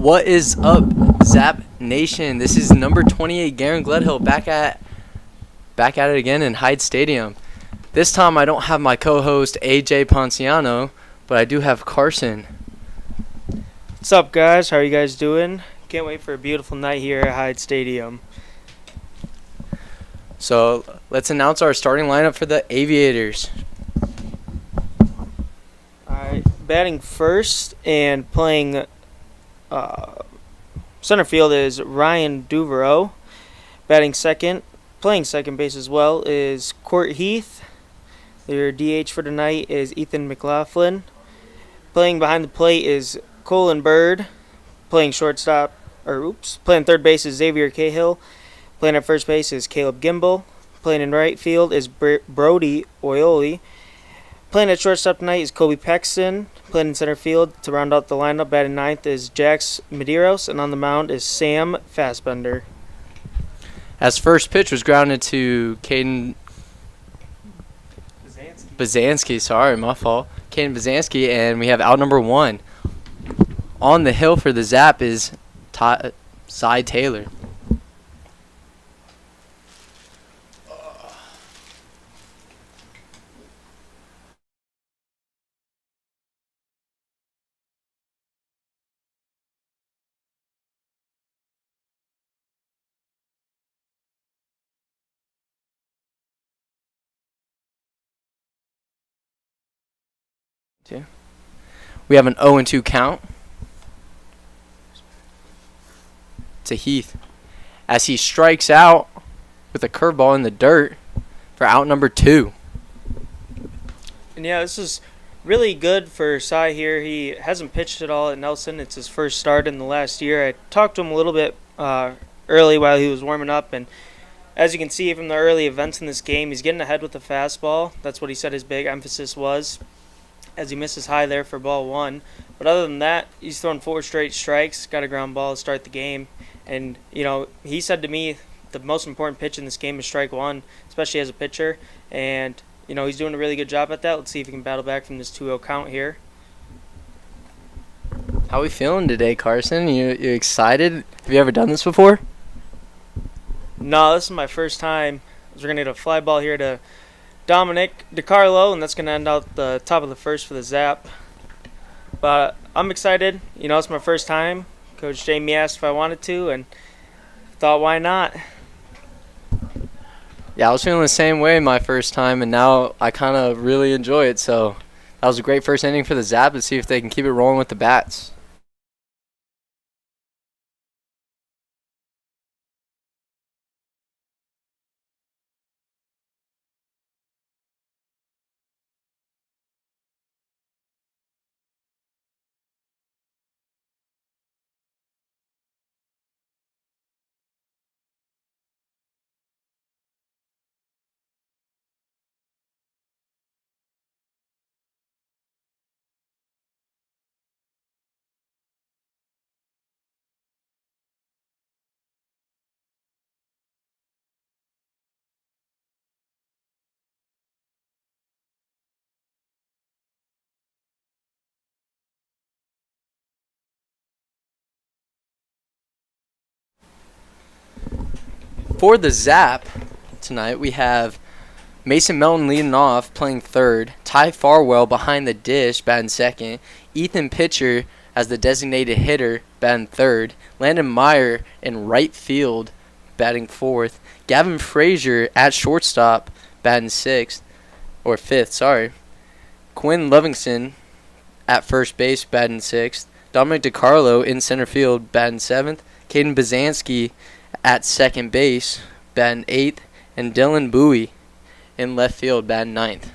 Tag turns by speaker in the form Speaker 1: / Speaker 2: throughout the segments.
Speaker 1: What is up, Zap Nation? This is number 28, Garen Gledhill, back at it again in Hyde Stadium. This time I don't have my co-host AJ Ponciano, but I do have Carson.
Speaker 2: What's up, guys? How are you guys doing? Can't wait for a beautiful night here at Hyde Stadium.
Speaker 1: So let's announce our starting lineup for the Aviators.
Speaker 2: Alright, batting first and playing center field is Ryan Duvereau. Batting second, playing second base as well, is Court Heath. Their DH for tonight is Ethan McLaughlin. Playing behind the plate is Colin Bird. Playing playing third base is Xavier Cahill. Playing at first base is Caleb Gimbel. Playing in right field is Brody Oioli. Playing at shortstop tonight is Kobe Paxton. Playing in center field to round out the lineup, batting ninth is Jax Medeiros, and on the mound is Sam Fassbender.
Speaker 1: As first pitch was grounded to Caden Bazansky, sorry, my fault. Caden Bazansky, and we have out number one. On the hill for the Zap is Cy Taylor. We have an 0-2 count to Heath as he strikes out with a curveball in the dirt for out number two.
Speaker 2: And yeah, this is really good for Cy here. He hasn't pitched at all at Nelson. It's his first start in the last year. I talked to him a little bit early while he was warming up, and as you can see from the early events in this game, he's getting ahead with the fastball. That's what he said his big emphasis was, as he misses high there for ball one. But other than that, he's thrown 4 straight strikes, got a ground ball to start the game. And, he said to me the most important pitch in this game is strike one, especially as a pitcher. And, he's doing a really good job at that. Let's see if he can battle back from this 2-0 count here.
Speaker 1: How are we feeling today, Carson? You excited? Have you ever done this before?
Speaker 2: No, this is my first time. We're going to get a fly ball here to Dominic DiCarlo, and that's going to end out the top of the first for the Zap. But I'm excited. It's my first time. Coach Jamie asked if I wanted to, and thought, why not?
Speaker 1: Yeah, I was feeling the same way my first time, and now I kind of really enjoy it. So that was a great first inning for the Zap. Let's see if they can keep it rolling with the bats. For the Zap tonight, we have Mason Melton leading off, playing third. Ty Farwell behind the dish, batting second. Ethan Pitcher as the designated hitter, batting third. Landon Meyer in right field, batting fourth. Gavin Frazier at shortstop, batting fifth, sorry. Quinn Livingston at first base, batting sixth. Dominic DiCarlo in center field, batting seventh. Caden Bazansky at second base, batting eighth. And Dylan Bowie in left field, batting ninth.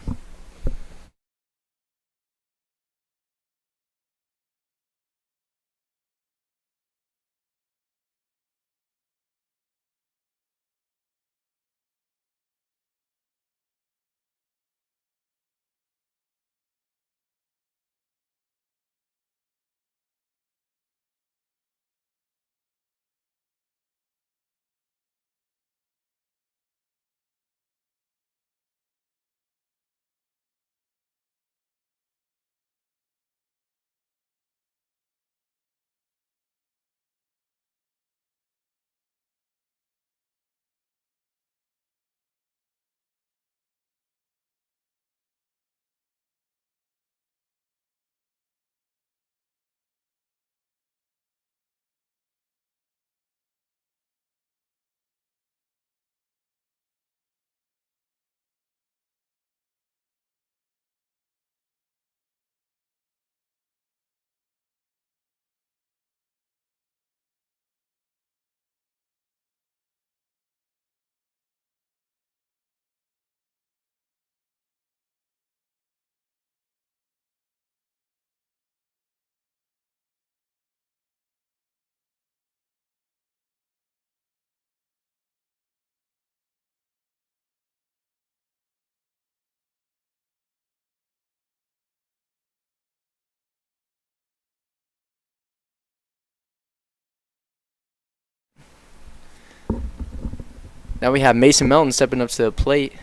Speaker 1: Now we have Mason Melton stepping up to the plate.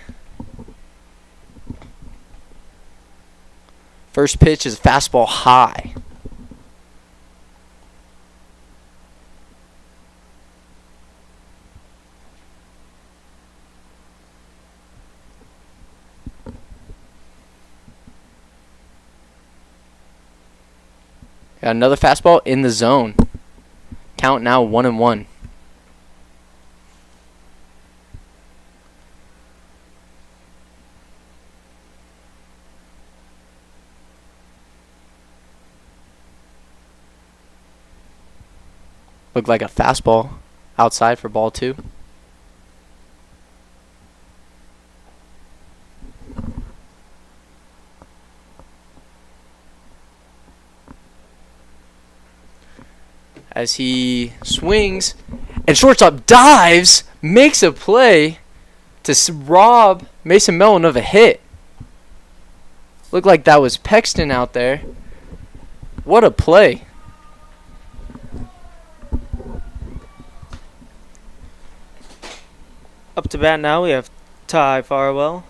Speaker 1: First pitch is fastball high. Got another fastball in the zone. Count now 1-1. Looked like a fastball outside for ball 2. As he swings and shortstop dives, makes a play to rob Mason Melton of a hit. Looked like that was Pexton out there. What a play.
Speaker 2: Up to bat now, we have Ty Farwell.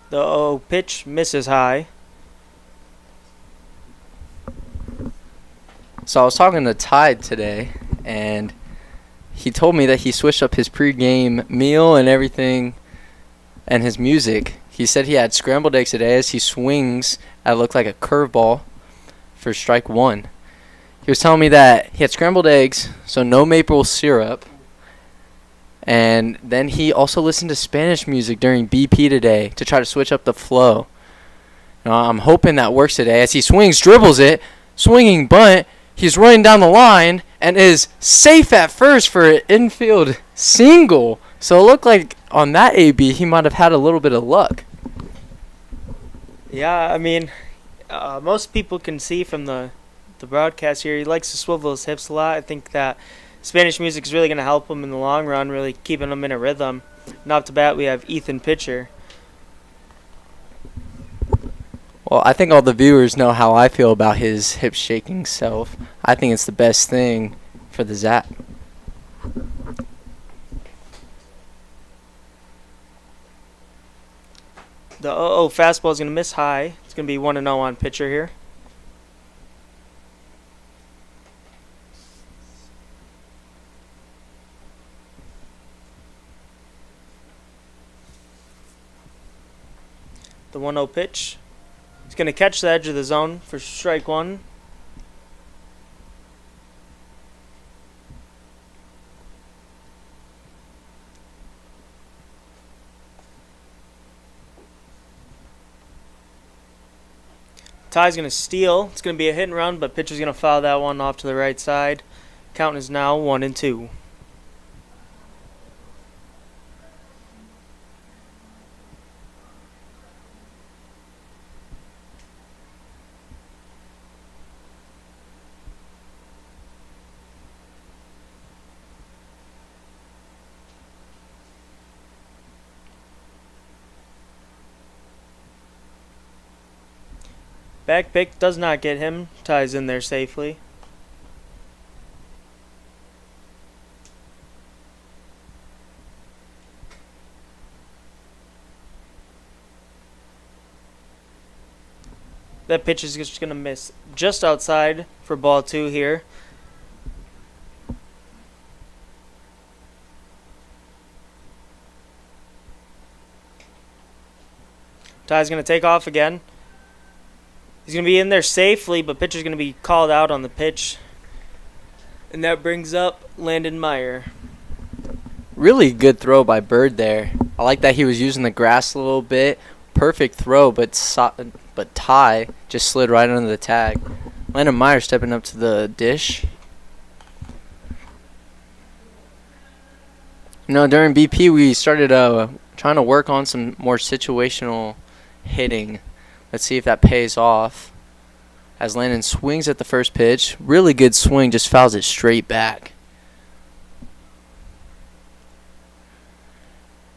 Speaker 2: The 0 pitch misses high.
Speaker 1: So I was talking to Ty today, and he told me that he switched up his pregame meal and everything and his music. He said he had scrambled eggs today as he swings at looked like a curveball for strike 1. He was telling me that he had scrambled eggs, so no maple syrup. And then he also listened to Spanish music during BP today to try to switch up the flow. Now, I'm hoping that works today as he swings, dribbles it, swinging bunt. He's running down the line and is safe at first for an infield single. So it looked like on that AB he might have had a little bit of luck.
Speaker 2: Yeah, I mean, most people can see from the broadcast here, he likes to swivel his hips a lot. I think that Spanish music is really going to help him in the long run, really keeping him in a rhythm. Now up to bat, we have Ethan Pitcher.
Speaker 1: Well, I think all the viewers know how I feel about his hip shaking self. I think it's the best thing for the Zap.
Speaker 2: The 0-0 fastball is going to miss high. It's going to be 1-0 on pitcher here. The 1-0 pitch. He's going to catch the edge of the zone for strike 1. Ty's going to steal. It's going to be a hit and run, but pitcher's going to foul that one off to the right side. Count is now 1-2. Back pick does not get him. Ty's in there safely. That pitch is just going to miss just outside for ball 2 here. Ty's going to take off again. He's going to be in there safely, but pitcher's going to be called out on the pitch. And that brings up Landon Meyer.
Speaker 1: Really good throw by Bird there. I like that he was using the grass a little bit. Perfect throw, but Ty just slid right under the tag. Landon Meyer stepping up to the dish. During BP we started trying to work on some more situational hitting. Let's see if that pays off. As Landon swings at the first pitch. Really good swing, just fouls it straight back.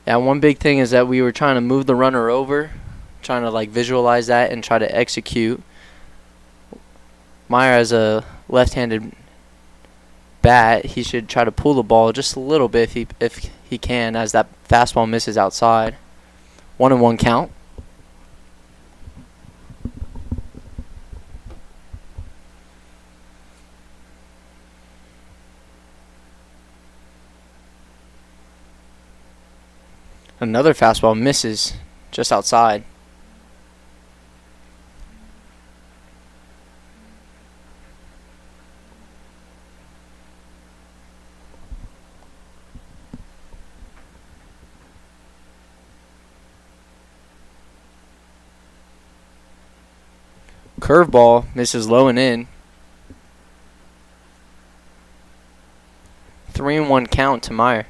Speaker 1: Yeah, one big thing is that we were trying to move the runner over, trying to like visualize that and try to execute. Meyer has a left-handed bat. He should try to pull the ball just a little bit if he can, as that fastball misses outside. 1-1 count. Another fastball misses just outside. Curveball misses low and in. 3-1 count to Meyer.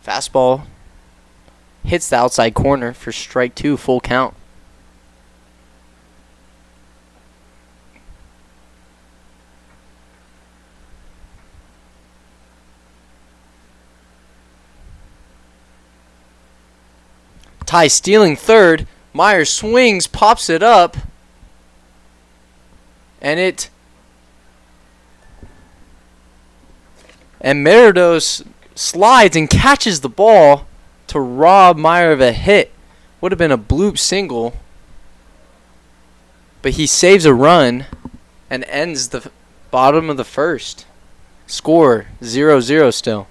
Speaker 1: Fastball hits the outside corner for strike 2, full count. Ty stealing third. Meyer swings, pops it up, and Meridos slides and catches the ball to rob Meyer of a hit. Would have been a bloop single, but he saves a run and ends the bottom of the first. Score 0-0 still.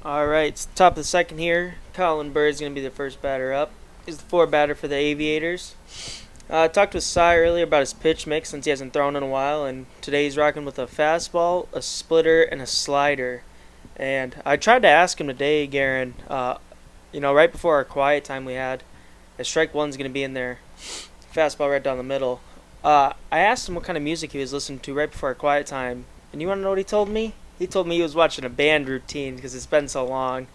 Speaker 2: Alright, top of the second here. Colin Bird's going to be the first batter up. He's the 4 batter for the Aviators. I talked with Cy earlier about his pitch mix since he hasn't thrown in a while, and today he's rocking with a fastball, a splitter, and a slider. And I tried to ask him today, Garen, right before our quiet time we had, that strike one's going to be in there. Fastball right down the middle. I asked him what kind of music he was listening to right before our quiet time, and you want to know what he told me? He told me he was watching a band routine because it's been so long,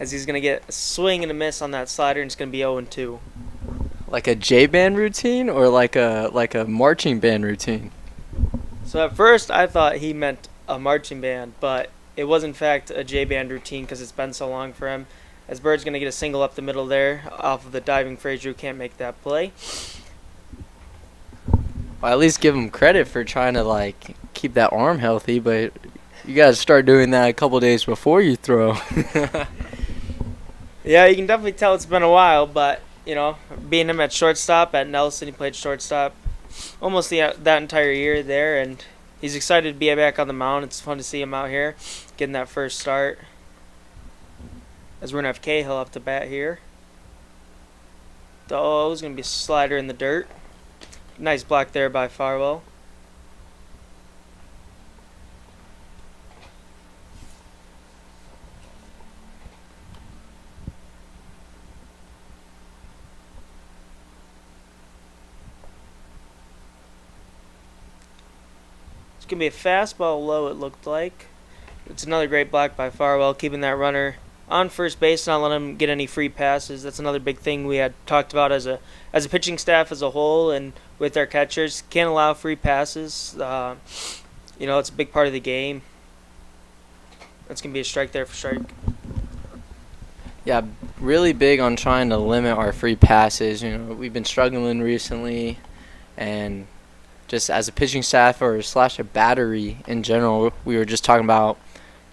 Speaker 2: as he's going to get a swing and a miss on that slider, and it's going to be 0-2.
Speaker 1: Like a J band routine or like a marching band routine?
Speaker 2: So at first I thought he meant a marching band, but it was in fact a J band routine because it's been so long for him. As Bird's going to get a single up the middle there off of the diving Frazier, who can't make that play.
Speaker 1: Well, at least give him credit for trying to keep that arm healthy, but you got to start doing that a couple days before you throw.
Speaker 2: Yeah, you can definitely tell it's been a while, but, being him at shortstop at Nelson, he played shortstop almost that entire year there, and he's excited to be back on the mound. It's fun to see him out here getting that first start. As we're going to have Cahill up to bat here. Oh, it's going to be a slider in the dirt. Nice block there by Farwell. It's going to be a fastball low, it looked like. It's another great block by Farwell, keeping that runner on first base, not letting him get any free passes. That's another big thing we had talked about as a pitching staff as a whole, and with our catchers, can't allow free passes. It's a big part of the game. That's gonna be a strike there for strike.
Speaker 1: Yeah, really big on trying to limit our free passes. We've been struggling recently, and just as a pitching staff or / a battery in general, we were just talking about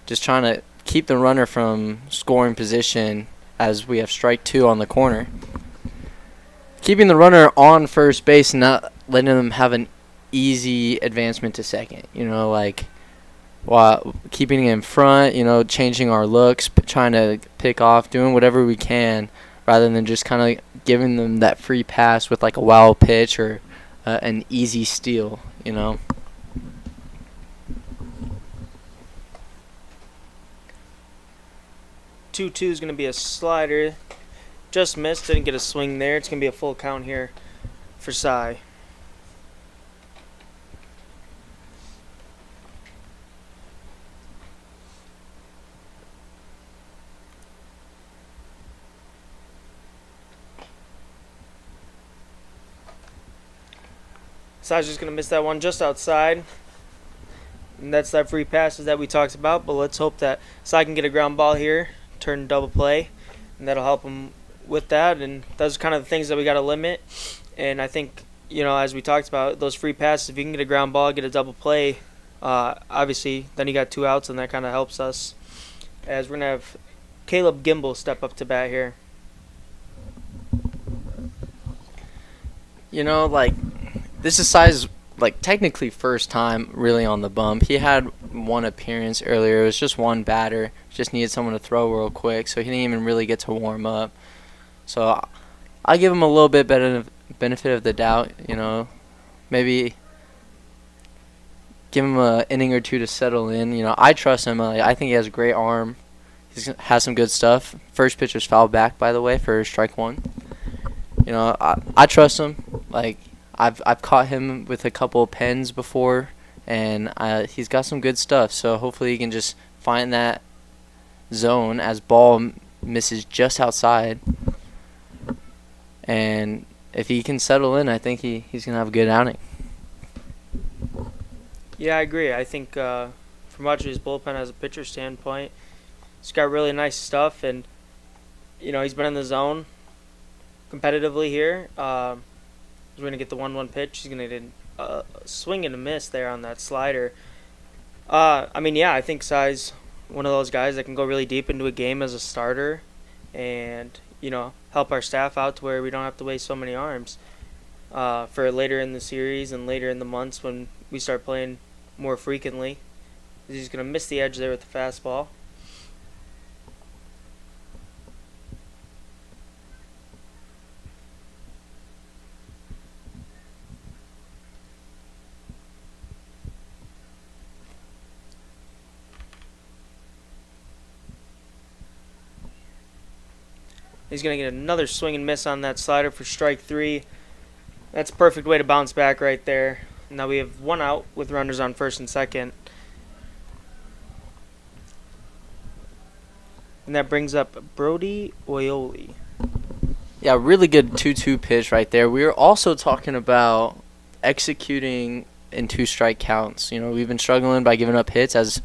Speaker 1: just trying to keep the runner from scoring position as we have strike 2 on the corner. Keeping the runner on first base and not letting them have an easy advancement to second. While keeping it in front, changing our looks, trying to pick off, doing whatever we can rather than just kind of giving them that free pass with like a wild pitch or an easy steal,
Speaker 2: 2-2 is going to be a slider. Just missed, didn't get a swing there. It's going to be a full count here for Cy. Cy's just going to miss that one just outside. And that's that free passes that we talked about, but let's hope that Cy can get a ground ball here, turn double play, and that'll help him with that. And those are kind of the things that we got to limit. And I think, as we talked about, those free passes, if you can get a ground ball, get a double play, obviously, then you got 2 outs, and that kind of helps us. As we're going to have Caleb Gimbel step up to bat here.
Speaker 1: This is Cy's technically first time really on the bump. He had one appearance earlier. It was just one batter. Just needed someone to throw real quick, so he didn't even really get to warm up. So I give him a little bit benefit of the doubt. Maybe give him an inning or 2 to settle in. I trust him. I think he has a great arm. He has some good stuff. First pitch was fouled back, by the way, for strike 1. I trust him. I've caught him with a couple of pens before, and he's got some good stuff. So hopefully he can just find that zone as ball misses just outside. And if he can settle in, I think he's going to have a good outing.
Speaker 2: Yeah, I agree. I think from watching his bullpen as a pitcher standpoint, he's got really nice stuff, and he's been in the zone competitively here. He's going to get the 1-1 pitch. He's going to get a swing and a miss there on that slider. I think Cy's one of those guys that can go really deep into a game as a starter and, help our staff out to where we don't have to waste so many arms for later in the series and later in the months when we start playing more frequently. He's going to miss the edge there with the fastball. He's going to get another swing and miss on that slider for strike 3. That's a perfect way to bounce back right there. Now we have 1 out with runners on first and second. And that brings up Brody Oioli.
Speaker 1: Yeah, really good 2-2 pitch right there. We were also talking about executing in 2 strike counts. We've been struggling by giving up hits, as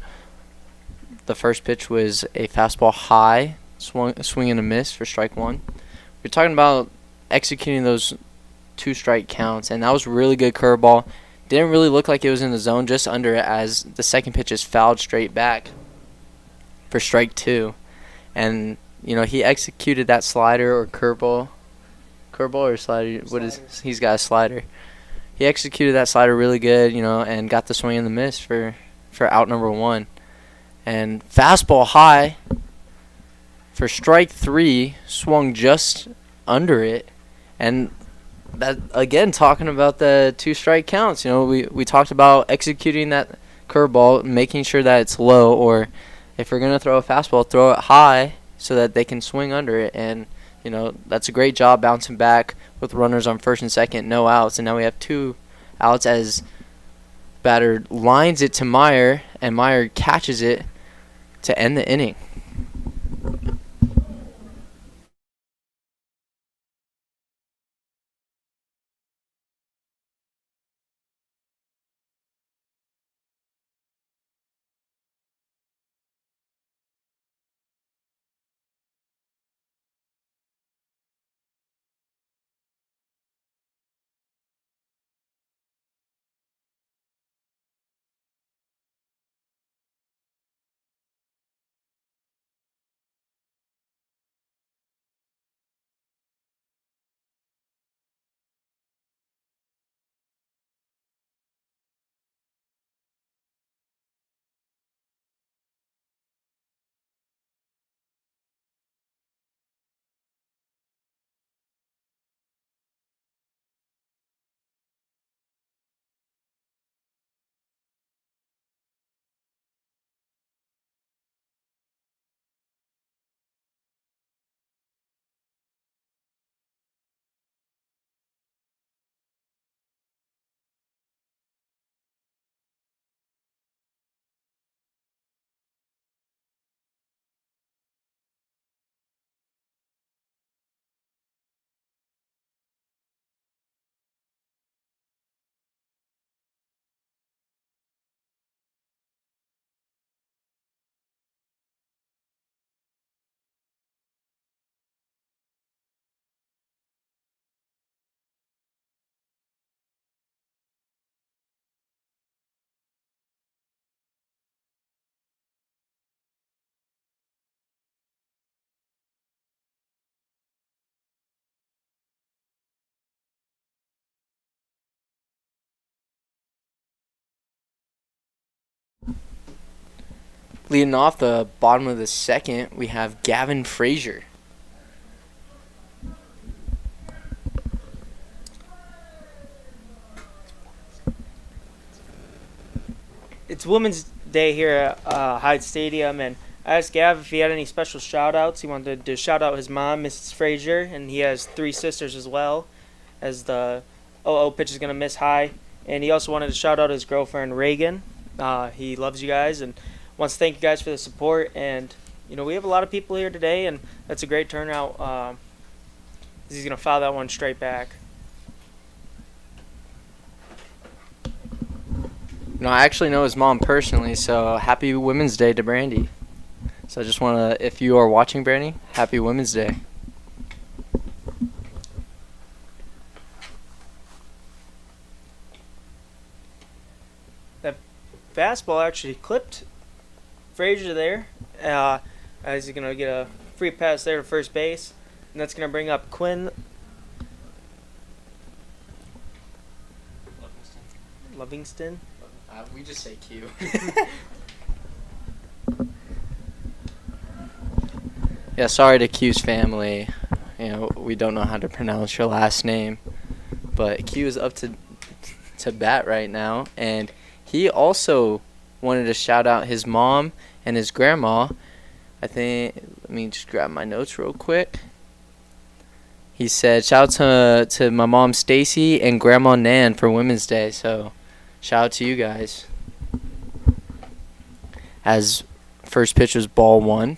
Speaker 1: the first pitch was a fastball high. Swing and a miss for strike 1. We're talking about executing those 2 strike counts, and that was a really good curveball. didn't really look like it was in the zone, just under it, as the second pitch is fouled straight back for strike 2. And, he executed that slider or curveball. Curveball or slider? He's got a slider. He executed that slider really good, and got the swing and the miss for out number 1. And fastball high for strike 3, swung just under it. And that, again, talking about the 2 strike counts. We talked about executing that curveball, making sure that it's low, or if we're going to throw a fastball, throw it high so that they can swing under it. And, that's a great job bouncing back with runners on first and second, no outs. And now we have 2 outs as batter lines it to Meyer, and Meyer catches it to end the inning. Leading off the bottom of the second, we have Gavin Frazier.
Speaker 2: It's Women's Day here at Hyde Stadium, and I asked Gav if he had any special shout-outs. He wanted to shout out his mom, Mrs. Frazier, and he has 3 sisters as well, as the 0-0 pitch is going to miss high. And he also wanted to shout out his girlfriend, Reagan. He loves you guys and wants to thank you guys for the support. And, we have a lot of people here today, and that's a great turnout. He's going to foul that one straight back.
Speaker 1: I actually know his mom personally, so happy Women's Day to Brandy. So I just want to, if you are watching, Brandy, happy Women's Day.
Speaker 2: That fastball actually clipped Frazier there. As he's going to get a free pass there to first base. And that's going to bring up Quinn Livingston.
Speaker 1: We just say Q. Yeah, sorry to Q's family. We don't know how to pronounce your last name. But Q is up to bat right now. And he also wanted to shout out his mom and his grandma. Let me just grab my notes real quick. He said, shout out to my mom Stacy and Grandma Nan for Women's Day. So shout out to you guys. As first pitch was ball 1.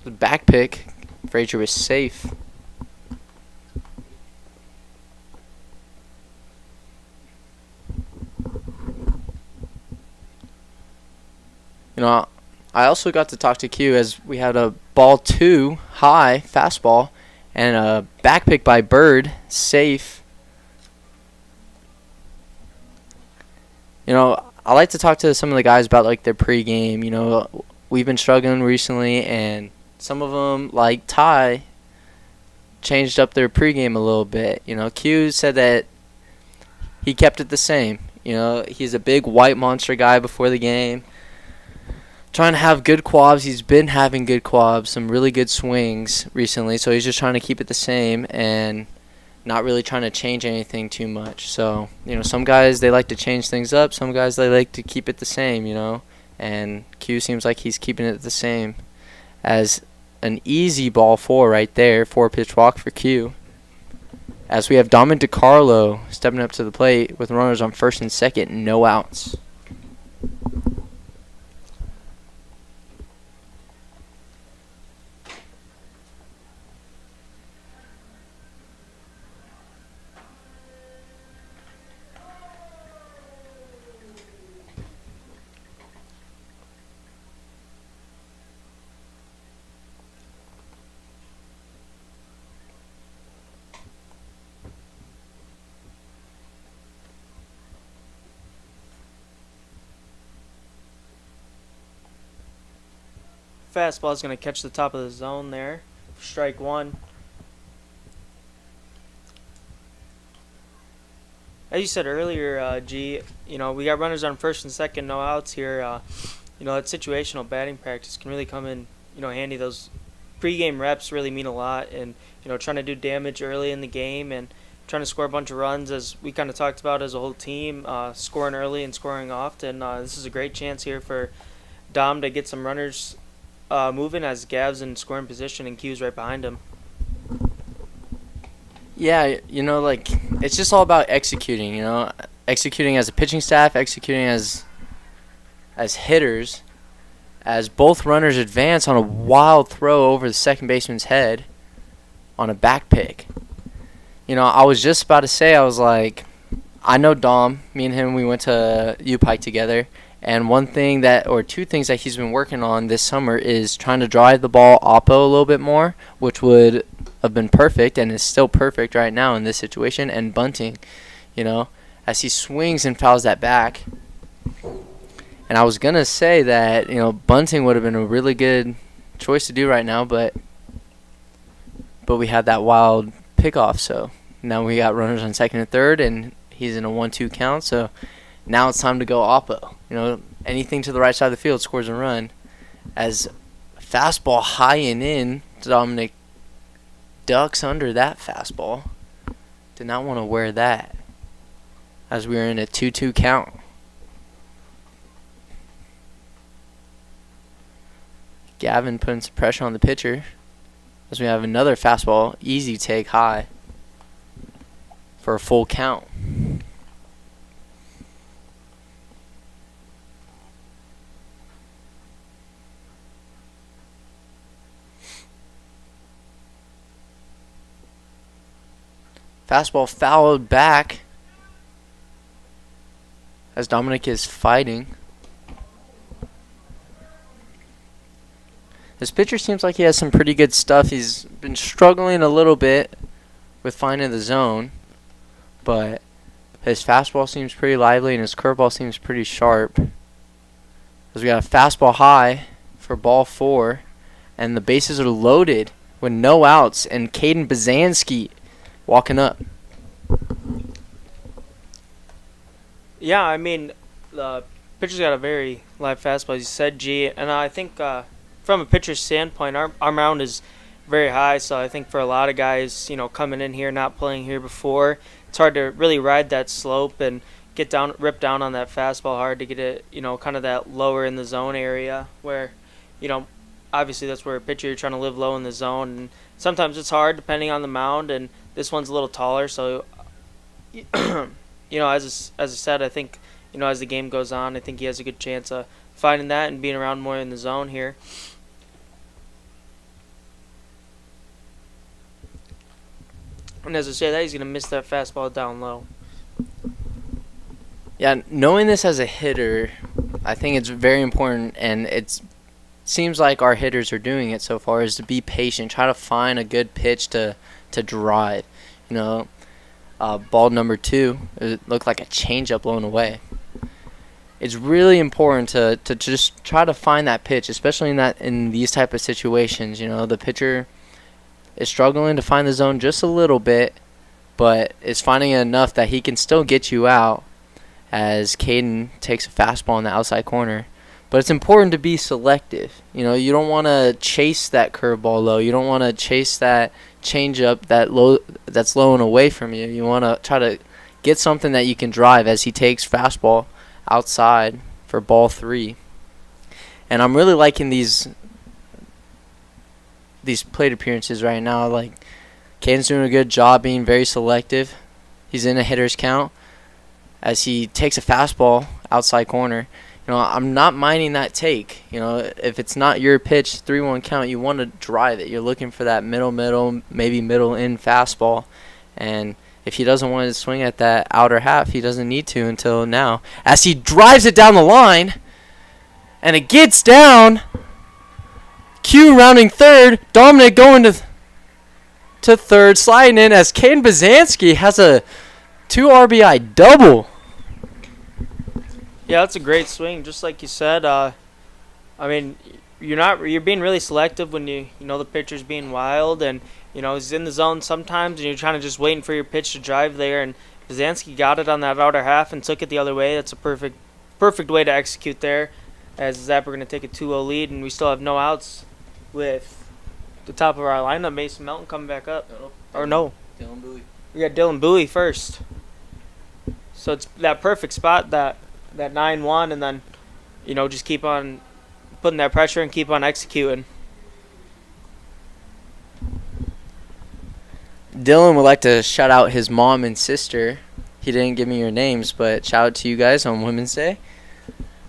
Speaker 1: The back pick, Frazier was safe. I also got to talk to Q as we had a ball 2 high fastball and a back pick by Bird, safe. You know, I like to talk to some of the guys about like their pregame. You know, we've been struggling recently, and some of them, like Ty, changed up their pregame a little bit. You know, Q said that he kept it the same. You know, he's a big white monster guy before the game, trying to have good quabs. He's been having good quabs, some really good swings recently, so he's just trying to keep it the same and not really trying to change anything too much. So, you know, some guys, they like to change things up. Some guys, they like to keep it the same, you know. And Q seems like he's keeping it the same as an easy ball 4 right there, 4-pitch walk for Q. As we have Dominic DiCarlo stepping up to the plate with runners on first and second, no outs.
Speaker 2: Fastball is going to catch the top of the zone there. Strike 1. As you said earlier, G, you know, we got runners on first and second, no outs here. You know, that situational batting practice can really come in, you know, handy. Those pregame reps really mean a lot, and you know, trying to do damage early in the game and trying to score a bunch of runs, as we kind of talked about as a whole team, scoring early and scoring often. This is a great chance here for Dom to get some runners moving as Gav's in scoring position and Q's right behind him.
Speaker 1: Yeah, you know, like, it's just all about executing, you know, executing as a pitching staff, executing as hitters, as both runners advance on a wild throw over the second baseman's head on a back pick. You know, I was just about to say, I was like, I know Dom. Me and him, we went to U-Pike together. And one thing that, or two things that he's been working on this summer is trying to drive the ball oppo a little bit more, which would have been perfect and is still perfect right now in this situation, and bunting, you know, as he swings and fouls that back. And I was going to say that, you know, bunting would have been a really good choice to do right now, but we had that wild pickoff, so now we got runners on second and third, and he's in a 1-2 count, so now it's time to go oppo. You know, anything to the right side of the field scores a run. As fastball high and in, Dominic ducks under that fastball. Did not want to wear that, as we were in a 2-2 count. Gavin putting some pressure on the pitcher, as we have another fastball, easy take high for a full count. Fastball fouled back as Dominic is fighting. This pitcher seems like he has some pretty good stuff. He's been struggling a little bit with finding the zone, but his fastball seems pretty lively and his curveball seems pretty sharp. As we got a fastball high for ball 4, and the bases are loaded with no outs, and Caden Bazanski walking up.
Speaker 2: Yeah, I mean, the pitcher's got a very live fastball, as you said, G, and I think from a pitcher's standpoint, our mound is very high, so I think for a lot of guys, you know, coming in here, not playing here before, it's hard to really ride that slope and rip down on that fastball hard to get it, you know, kind of that lower in the zone area where, you know, obviously that's where a pitcher, you're trying to live low in the zone, and sometimes it's hard depending on the mound, and this one's a little taller, so you know, as I said, I think, you know, as the game goes on, I think he has a good chance of finding that and being around more in the zone here. And as I say that, he's going to miss that fastball down low.
Speaker 1: Yeah, knowing this as a hitter, I think it's very important, and it's seems like our hitters are doing it so far is to be patient, try to find a good pitch to drive. You know, ball number 2, it looked like a changeup blown away. It's really important to just try to find that pitch, especially in these type of situations. You know, the pitcher is struggling to find the zone just a little bit, but is finding it enough that he can still get you out as Caden takes a fastball in the outside corner. But it's important to be selective. You know, you don't want to chase that curveball low. You don't want to chase that changeup that's low and away from you. You want to try to get something that you can drive as he takes fastball outside for ball 3. And I'm really liking these plate appearances right now. Like, Caden's doing a good job being very selective. He's in a hitter's count as he takes a fastball outside corner. You know, I'm not minding that take. You know, if it's not your pitch, 3-1 count, you want to drive it. You're looking for that middle, maybe middle-in fastball. And if he doesn't want to swing at that outer half, he doesn't need to until now. As he drives it down the line, and it gets down. Q rounding third. Dominic going to third, sliding in as Caden Bazanski has a 2 RBI double.
Speaker 2: Yeah, that's a great swing, just like you said. I mean, you're being really selective when you know the pitcher's being wild, and you know he's in the zone sometimes, and you're trying to just waiting for your pitch to drive there. And Bazanski got it on that outer half and took it the other way. That's a perfect way to execute there. As Zap, we're going to take a 2-0 lead, and we still have no outs with the top of our lineup. Mason Melton coming back up. Or no.
Speaker 1: Dylan Bowie.
Speaker 2: We got Dylan Bowie first. So it's that perfect spot, that 9-1, and then, you know, just keep on putting that pressure and keep on executing.
Speaker 1: Dylan would like to shout out his mom and sister. He didn't give me your names, but shout out to you guys on Women's Day.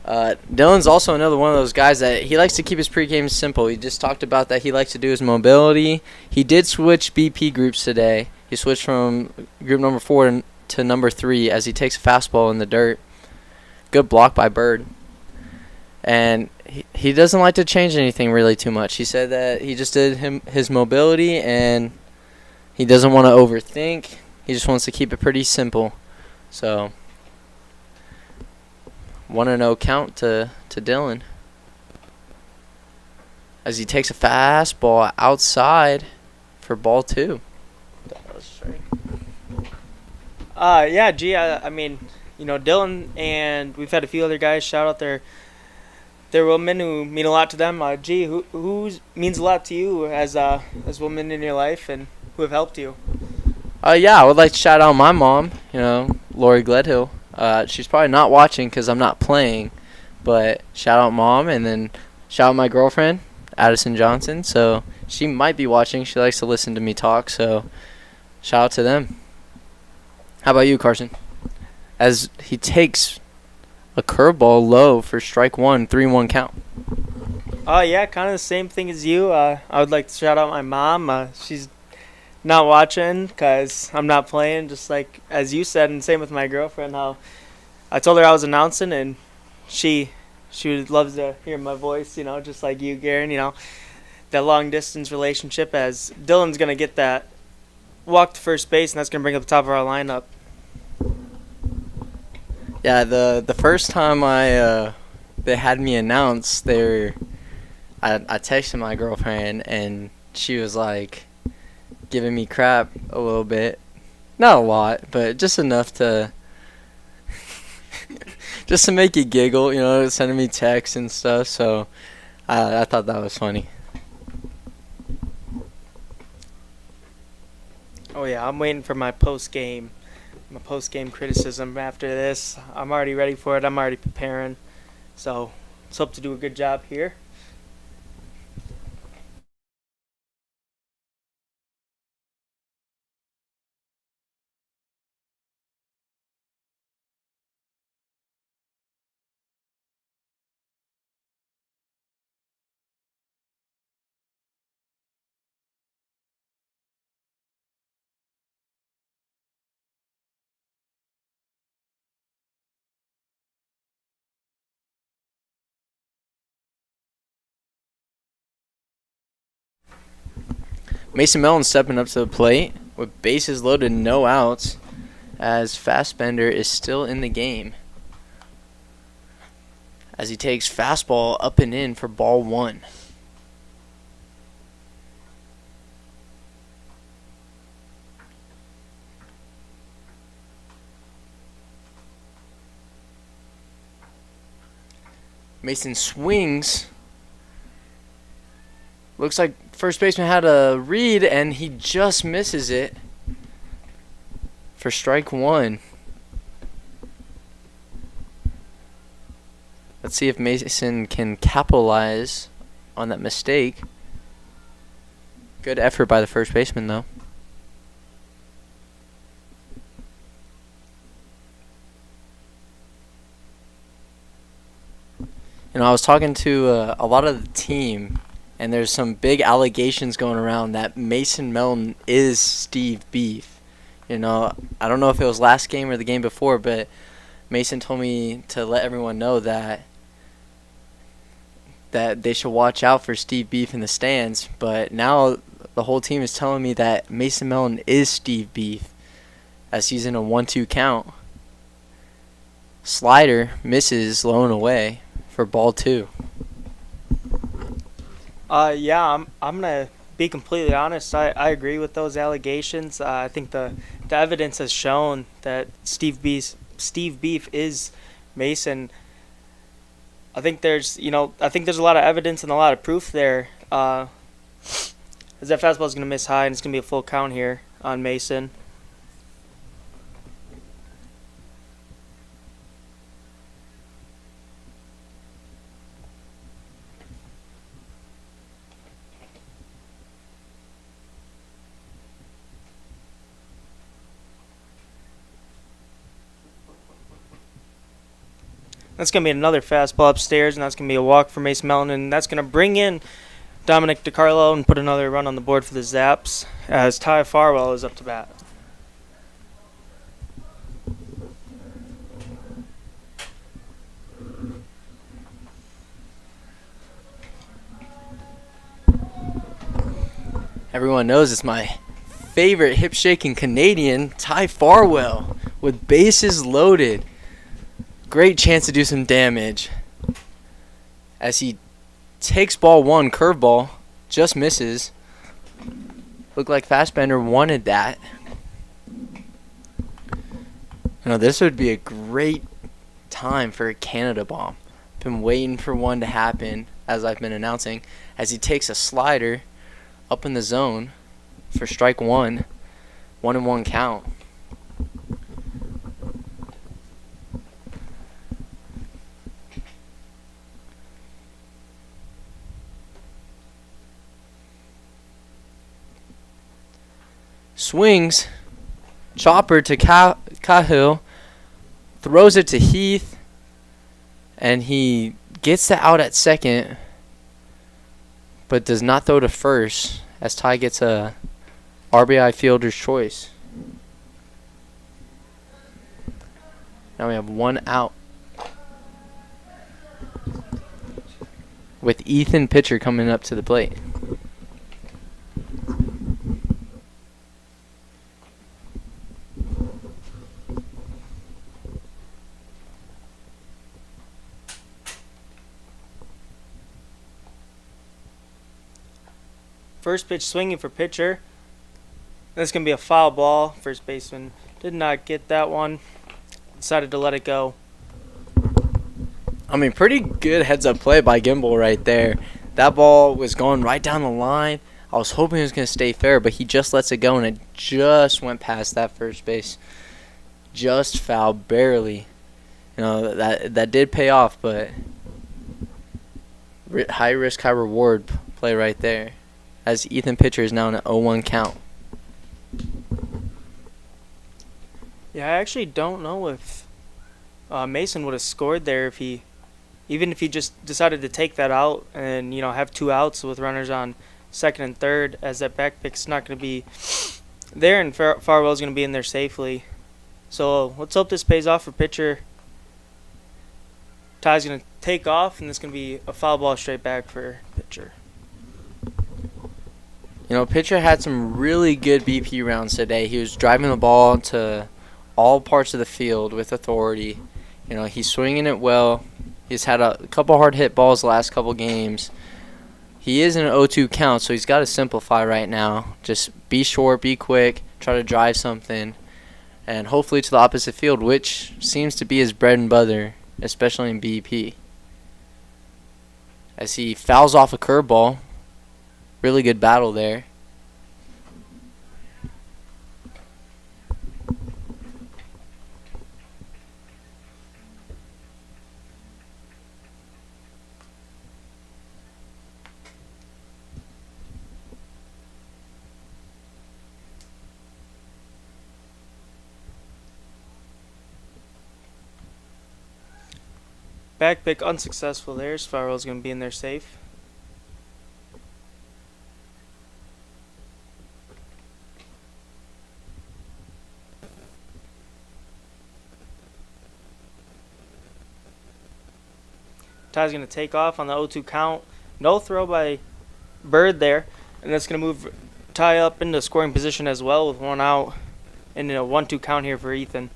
Speaker 1: Dylan's also another one of those guys that he likes to keep his pregame simple. He just talked about that he likes to do his mobility. He did switch BP groups today. He switched from group number 4 to number 3 as he takes a fastball in the dirt. Good block by Bird. And he doesn't like to change anything really too much. He said that he just did his mobility and he doesn't want to overthink. He just wants to keep it pretty simple. So 1-0 count to Dylan as he takes a fastball outside for ball 2.
Speaker 2: Yeah, gee, I mean, you know, Dylan, and we've had a few other guys shout out their women who mean a lot to them. Gee, who means a lot to you as women in your life and who have helped you?
Speaker 1: Yeah, I would like to shout out my mom, you know, Lori Gledhill. She's probably not watching because I'm not playing, but shout out Mom, and then shout out my girlfriend, Addison Johnson. So she might be watching. She likes to listen to me talk, so shout out to them. How about you, Carson? As he takes a curveball low for strike 1, 3-1 count.
Speaker 2: Yeah, kind of the same thing as you. I would like to shout out my mom. She's not watching because I'm not playing, just like as you said, and same with my girlfriend. How I told her I was announcing, and she would love to hear my voice, you know, just like you, Garen. You know, that long distance relationship. As Dylan's gonna get that walk to first base, and that's gonna bring up the top of our lineup.
Speaker 1: Yeah, the first time they had me announce, I texted my girlfriend and she was like giving me crap a little bit, not a lot, but just enough to just to make you giggle, you know, sending me texts and stuff. So I thought that was funny.
Speaker 2: Oh yeah, I'm waiting for my post game criticism after this. I'm already ready for it. I'm already preparing. So let's hope to do a good job here.
Speaker 1: Mason Mellon stepping up to the plate with bases loaded, no outs, as Fassbender is still in the game. As he takes fastball up and in for ball 1. Mason swings. Looks like first baseman had a read, and he just misses it for strike 1. Let's see if Mason can capitalize on that mistake. Good effort by the first baseman, though. You know, I was talking to a lot of the team, and there's some big allegations going around that Mason Mellon is Steve Beef. You know, I don't know if it was last game or the game before, but Mason told me to let everyone know that they should watch out for Steve Beef in the stands. But now the whole team is telling me that Mason Mellon is Steve Beef, as he's in a 1-2 count. Slider misses low and away for ball 2.
Speaker 2: Yeah, I'm gonna be completely honest. I agree with those allegations. I think the evidence has shown that Steve Beef is Mason. I think there's a lot of evidence and a lot of proof there. As that fastball is gonna miss high, and it's gonna be a full count here on Mason. That's going to be another fastball upstairs, and that's going to be a walk for Mason Mellon, and that's going to bring in Dominic DiCarlo and put another run on the board for the Zaps as Ty Farwell is up to bat.
Speaker 1: Everyone knows it's my favorite hip-shaking Canadian, Ty Farwell, with bases loaded. Great chance to do some damage as he takes ball 1, curveball, just misses. Looked like Fassbender wanted that. Now this would be a great time for a Canada bomb. Been waiting for one to happen, as I've been announcing, as he takes a slider up in the zone for strike 1, 1-1 count. Swings, chopper to Cahill, throws it to Heath, and he gets the out at second, but does not throw to first, as Ty gets a RBI fielder's choice. Now we have 1 out, with Ethan pitcher coming up to the plate.
Speaker 2: First pitch swinging for pitcher. That's going to be a foul ball. First baseman did not get that one. Decided to let it go.
Speaker 1: I mean, pretty good heads-up play by Gimbel right there. That ball was going right down the line. I was hoping it was going to stay fair, but he just lets it go, and it just went past that first base. Just foul, barely. You know, that did pay off, but high risk, high reward play right there, as Ethan pitcher is now in an 0-1 count.
Speaker 2: Yeah, I actually don't know if Mason would have scored there even if he just decided to take that out and have 2 outs with runners on second and third, as that back pick's not going to be there and Farwell's going to be in there safely. So let's hope this pays off for pitcher. Ty's going to take off, and it's going to be a foul ball straight back for pitcher.
Speaker 1: Pitcher had some really good BP rounds today. He was driving the ball to all parts of the field with authority. He's swinging it well. He's had a couple hard hit balls the last couple games. He is in an 0-2 count, so he's got to simplify right now. Just be short, be quick, try to drive something, and hopefully to the opposite field, which seems to be his bread and butter, especially in BP. As he fouls off a curveball. Really good battle there.
Speaker 2: Back pick unsuccessful there. Spiral's going to be in there safe. Ty's going to take off on the 0-2 count. No throw by Bird there. And that's going to move Ty up into scoring position as well with one out. And a 1-2 count here for Ethan.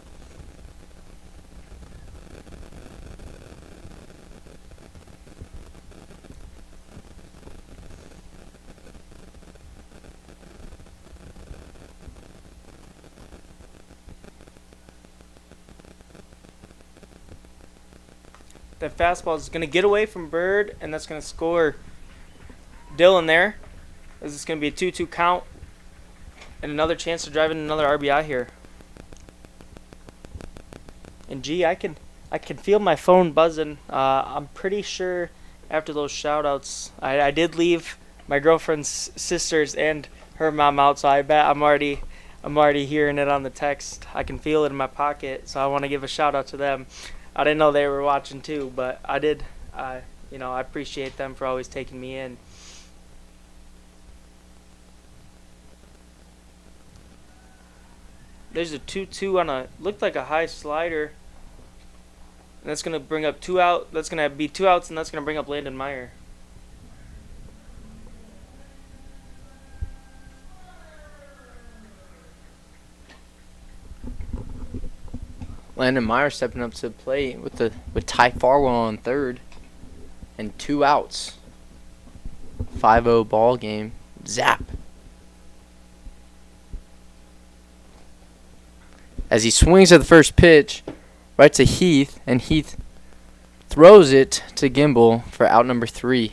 Speaker 2: That fastball is going to get away from Bird, and that's going to score Dylan there. This is going to be a 2-2 count, and another chance to drive in another RBI here. And gee, I can feel my phone buzzing. I'm pretty sure after those shout-outs, I did leave my girlfriend's sisters and her mom out, so I bet I'm already hearing it on the text. I can feel it in my pocket, so I want to give a shout-out to them. I didn't know they were watching too, but I did. I appreciate them for always taking me in. There's a 2-2 on looked like a high slider. And that's going to bring up 2 out. That's going to be 2 outs, and that's going to bring up Landon Meyer.
Speaker 1: Landon Meyer stepping up to the plate with Ty Farwell on third and 2 outs. 5-0 ball game. Zap. As he swings at the first pitch, right to Heath, and Heath throws it to Gimbel for out number 3.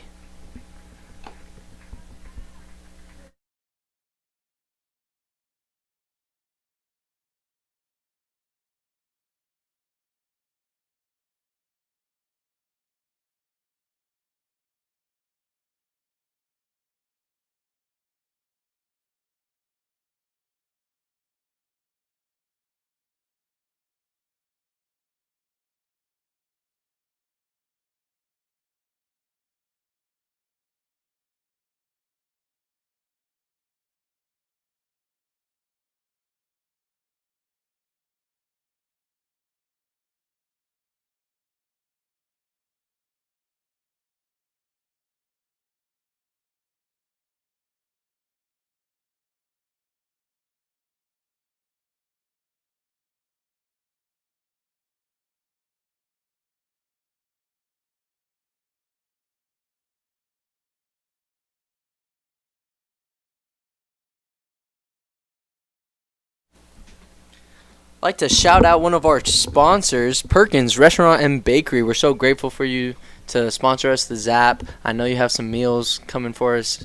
Speaker 1: I'd like to shout out one of our sponsors, Perkins Restaurant and Bakery. We're so grateful for you to sponsor us, the Zap. I know you have some meals coming for us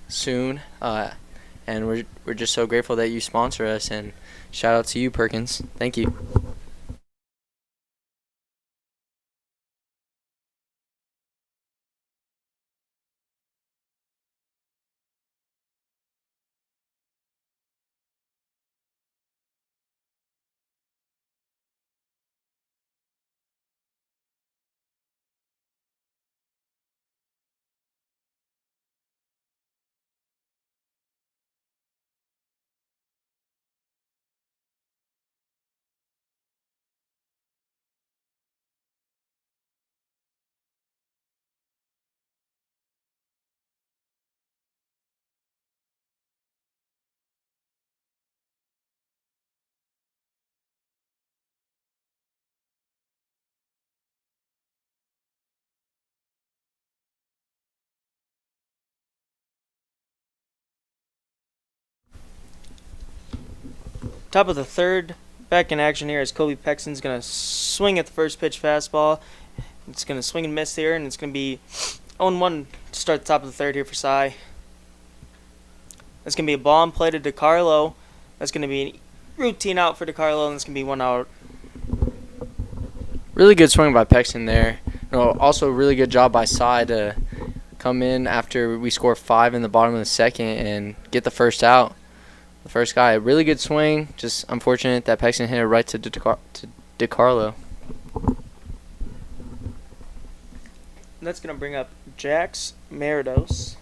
Speaker 1: soon, and we're just so grateful that you sponsor us. And shout out to you, Perkins. Thank you.
Speaker 2: Top of the third, back in action here as Kobe Pexton's going to swing at the first pitch fastball. It's going to swing and miss here, and it's going to be 0-1 to start the top of the third here for Cy. That's going to be a ball in play to DeCarlo. That's going to be a routine out for DeCarlo, and it's going to be 1 out.
Speaker 1: Really good swing by Pexton there. Also, really good job by Cy to come in after we score 5 in the bottom of the second and get the first out. The first guy, really good swing. Just unfortunate that Pexton hit it right to DeCarlo.
Speaker 2: That's going to bring up Jax Meridos.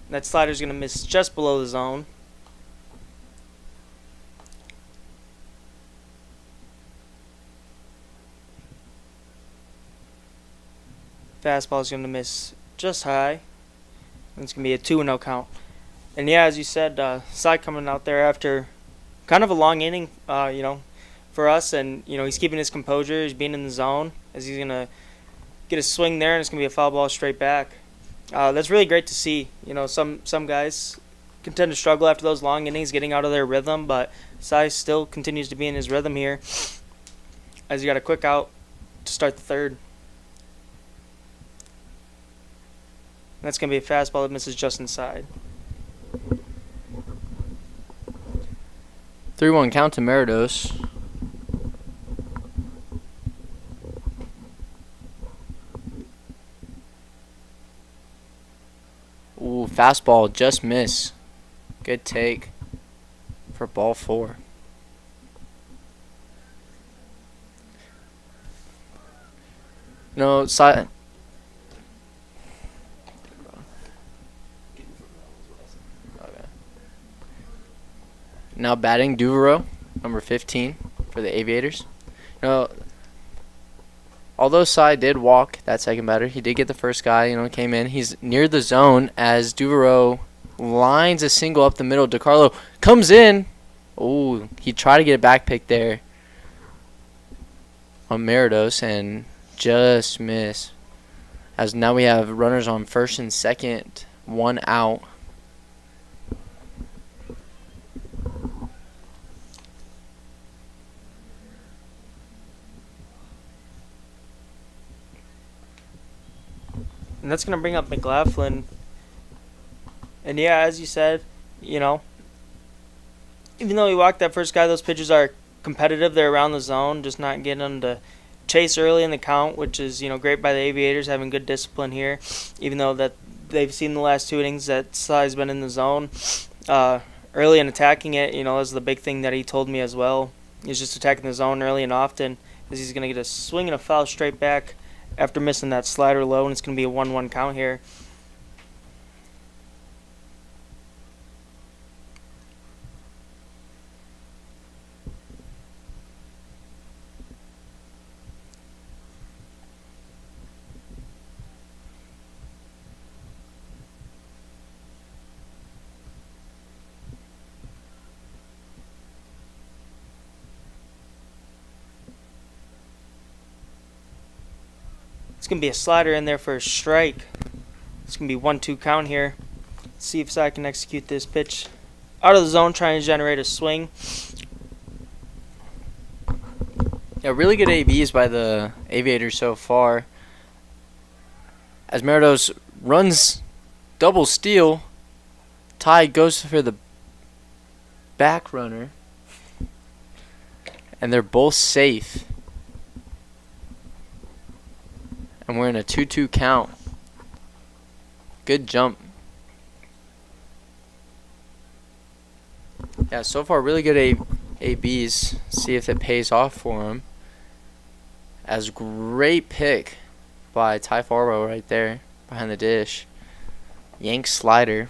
Speaker 2: That slider's going to miss just below the zone. Fastball is going to miss just high. And it's going to be a 2-0 count. And yeah, as you said, Cy coming out there after kind of a long inning, for us. And, he's keeping his composure. He's being in the zone as he's going to get a swing there, and it's going to be a foul ball straight back. That's really great to see. Some guys can tend to struggle after those long innings getting out of their rhythm, but Cy still continues to be in his rhythm here as he got a quick out to start the third. That's going to be a fastball that misses just inside.
Speaker 1: 3-1 count to Meridos. Ooh, fastball just miss. Good take for ball 4. No, Cy. Now batting Duvero, number 15 for the Aviators. Although Cy did walk that second batter, he did get the first guy, came in. He's near the zone as Duvero lines a single up the middle. DeCarlo comes in. Oh, he tried to get a back pick there on Meridos and just miss. As now we have runners on first and second, 1 out.
Speaker 2: And that's going to bring up McLaughlin. And yeah, as you said, even though he walked that first guy, those pitches are competitive. They're around the zone, just not getting them to chase early in the count, which is, great by the Aviators, having good discipline here. Even though that they've seen the last 2 innings that Cy's been in the zone. Early and attacking it, is the big thing that he told me as well. He's just attacking the zone early and often, as he's going to get a swing and a foul straight back after missing that slider low, and it's going to be a 1-1 count here. It's going to be a slider in there for a strike. It's going to be 1-2 count here. Let's see if Cy can execute this pitch out of the zone, trying to generate a swing.
Speaker 1: Yeah, really good ABs by the Aviators so far. As Meridos runs double steal, Ty goes for the back runner, and they're both safe. And we're in a 2-2 count. Good jump. Yeah, so far really good ABs. See if it pays off for him. As great pick by Ty Farwell right there behind the dish. Yank slider.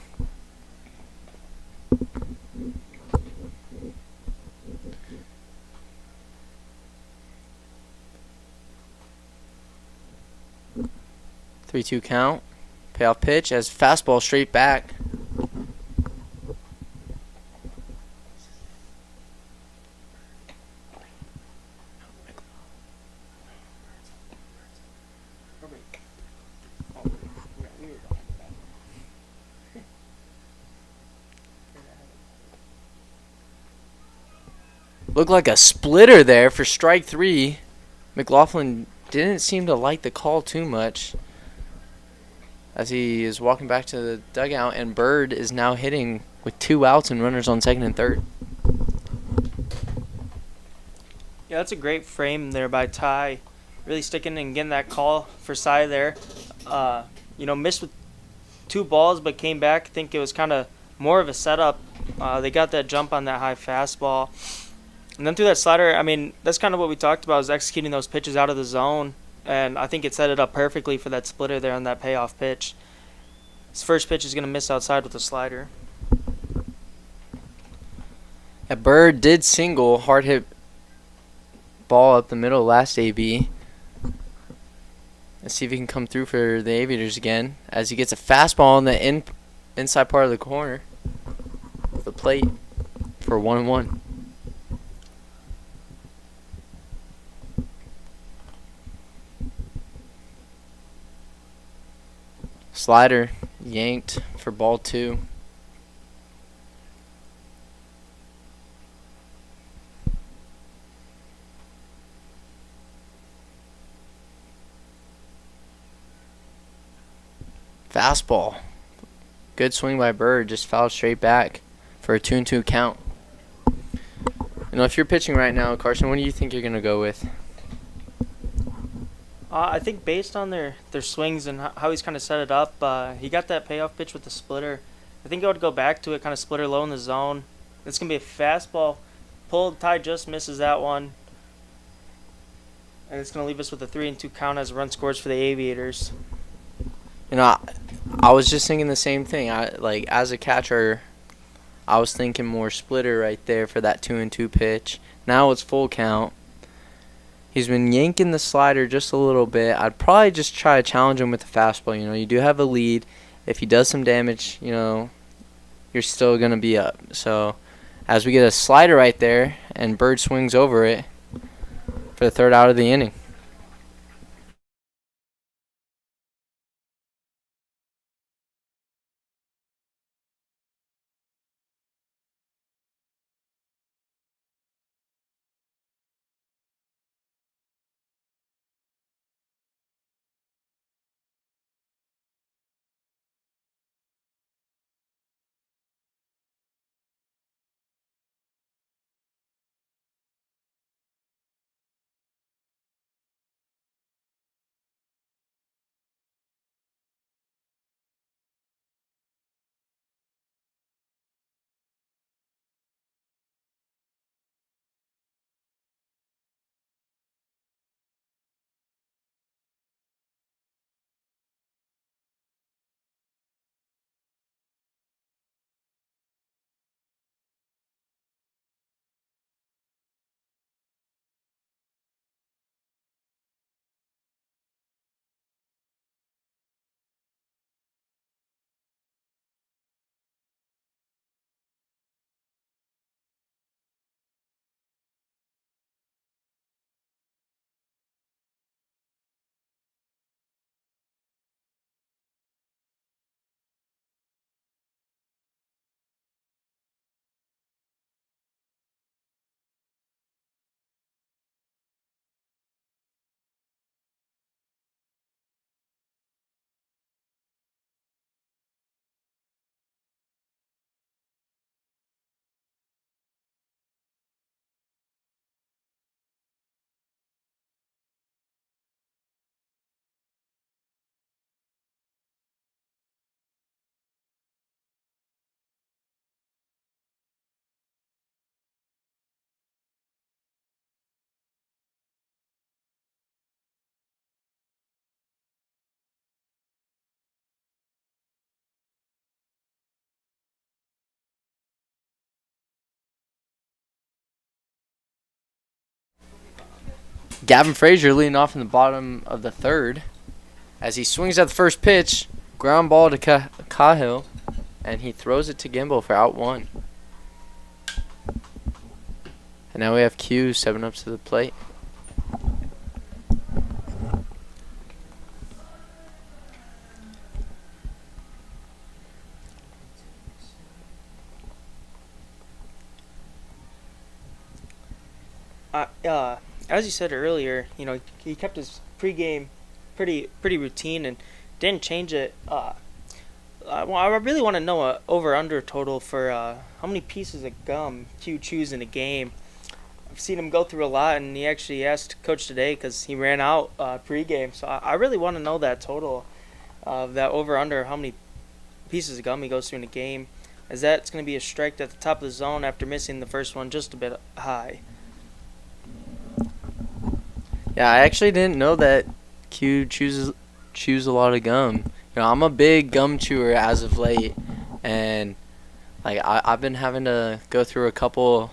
Speaker 1: Three-two count. Payoff pitch as fastball straight back. Looked like a splitter there for strike 3. McLaughlin didn't seem to like the call too much as he is walking back to the dugout, and Bird is now hitting with 2 outs and runners on second and third.
Speaker 2: Yeah, that's a great frame there by Ty. Really sticking and getting that call for Cy there. Missed with 2 balls but came back. I think it was kind of more of a setup. They got that jump on that high fastball. And then through that slider, I mean, that's kind of what we talked about, is executing those pitches out of the zone. And I think it set it up perfectly for that splitter there on that payoff pitch. His first pitch is going to miss outside with a slider.
Speaker 1: A Bird did single, hard hit ball up the middle last AB. Let's see if he can come through for the Aviators again as he gets a fastball on the inside part of the corner of the plate for 1-1. Slider yanked for ball 2. Fastball. Good swing by Bird, just fouled straight back for a 2-2 count. If you're pitching right now, Carson, what do you think you're going to go with?
Speaker 2: I think based on their swings and how he's kind of set it up, he got that payoff pitch with the splitter. I think I would go back to it, kind of splitter low in the zone. It's going to be a fastball. Pulled, Ty just misses that one. And it's going to leave us with a 3-2 count as a run scores for the Aviators.
Speaker 1: I was just thinking the same thing. As a catcher, I was thinking more splitter right there for that 2-2 pitch. Now it's full count. He's been yanking the slider just a little bit. I'd probably just try to challenge him with the fastball. You do have a lead. If he does some damage, you're still going to be up. So as we get a slider right there and Bird swings over it for the 3rd out of the inning. Gavin Frazier leading off in the bottom of the 3rd as he swings at the first pitch. Ground ball to Cahill, and he throws it to Gimbel for out 1. And now we have Q stepping up to the plate.
Speaker 2: As you said earlier, he kept his pregame pretty routine and didn't change it. I really want to know a over under total for how many pieces of gum Q chews in a game. I've seen him go through a lot, and he actually asked Coach today because he ran out pregame. So I really want to know that total of that over under how many pieces of gum he goes through in a game, as that's going to be a strike at the top of the zone after missing the first one just a bit high.
Speaker 1: Yeah, I actually didn't know that Q chews a lot of gum. I'm a big gum chewer as of late, and like I've been having to go through a couple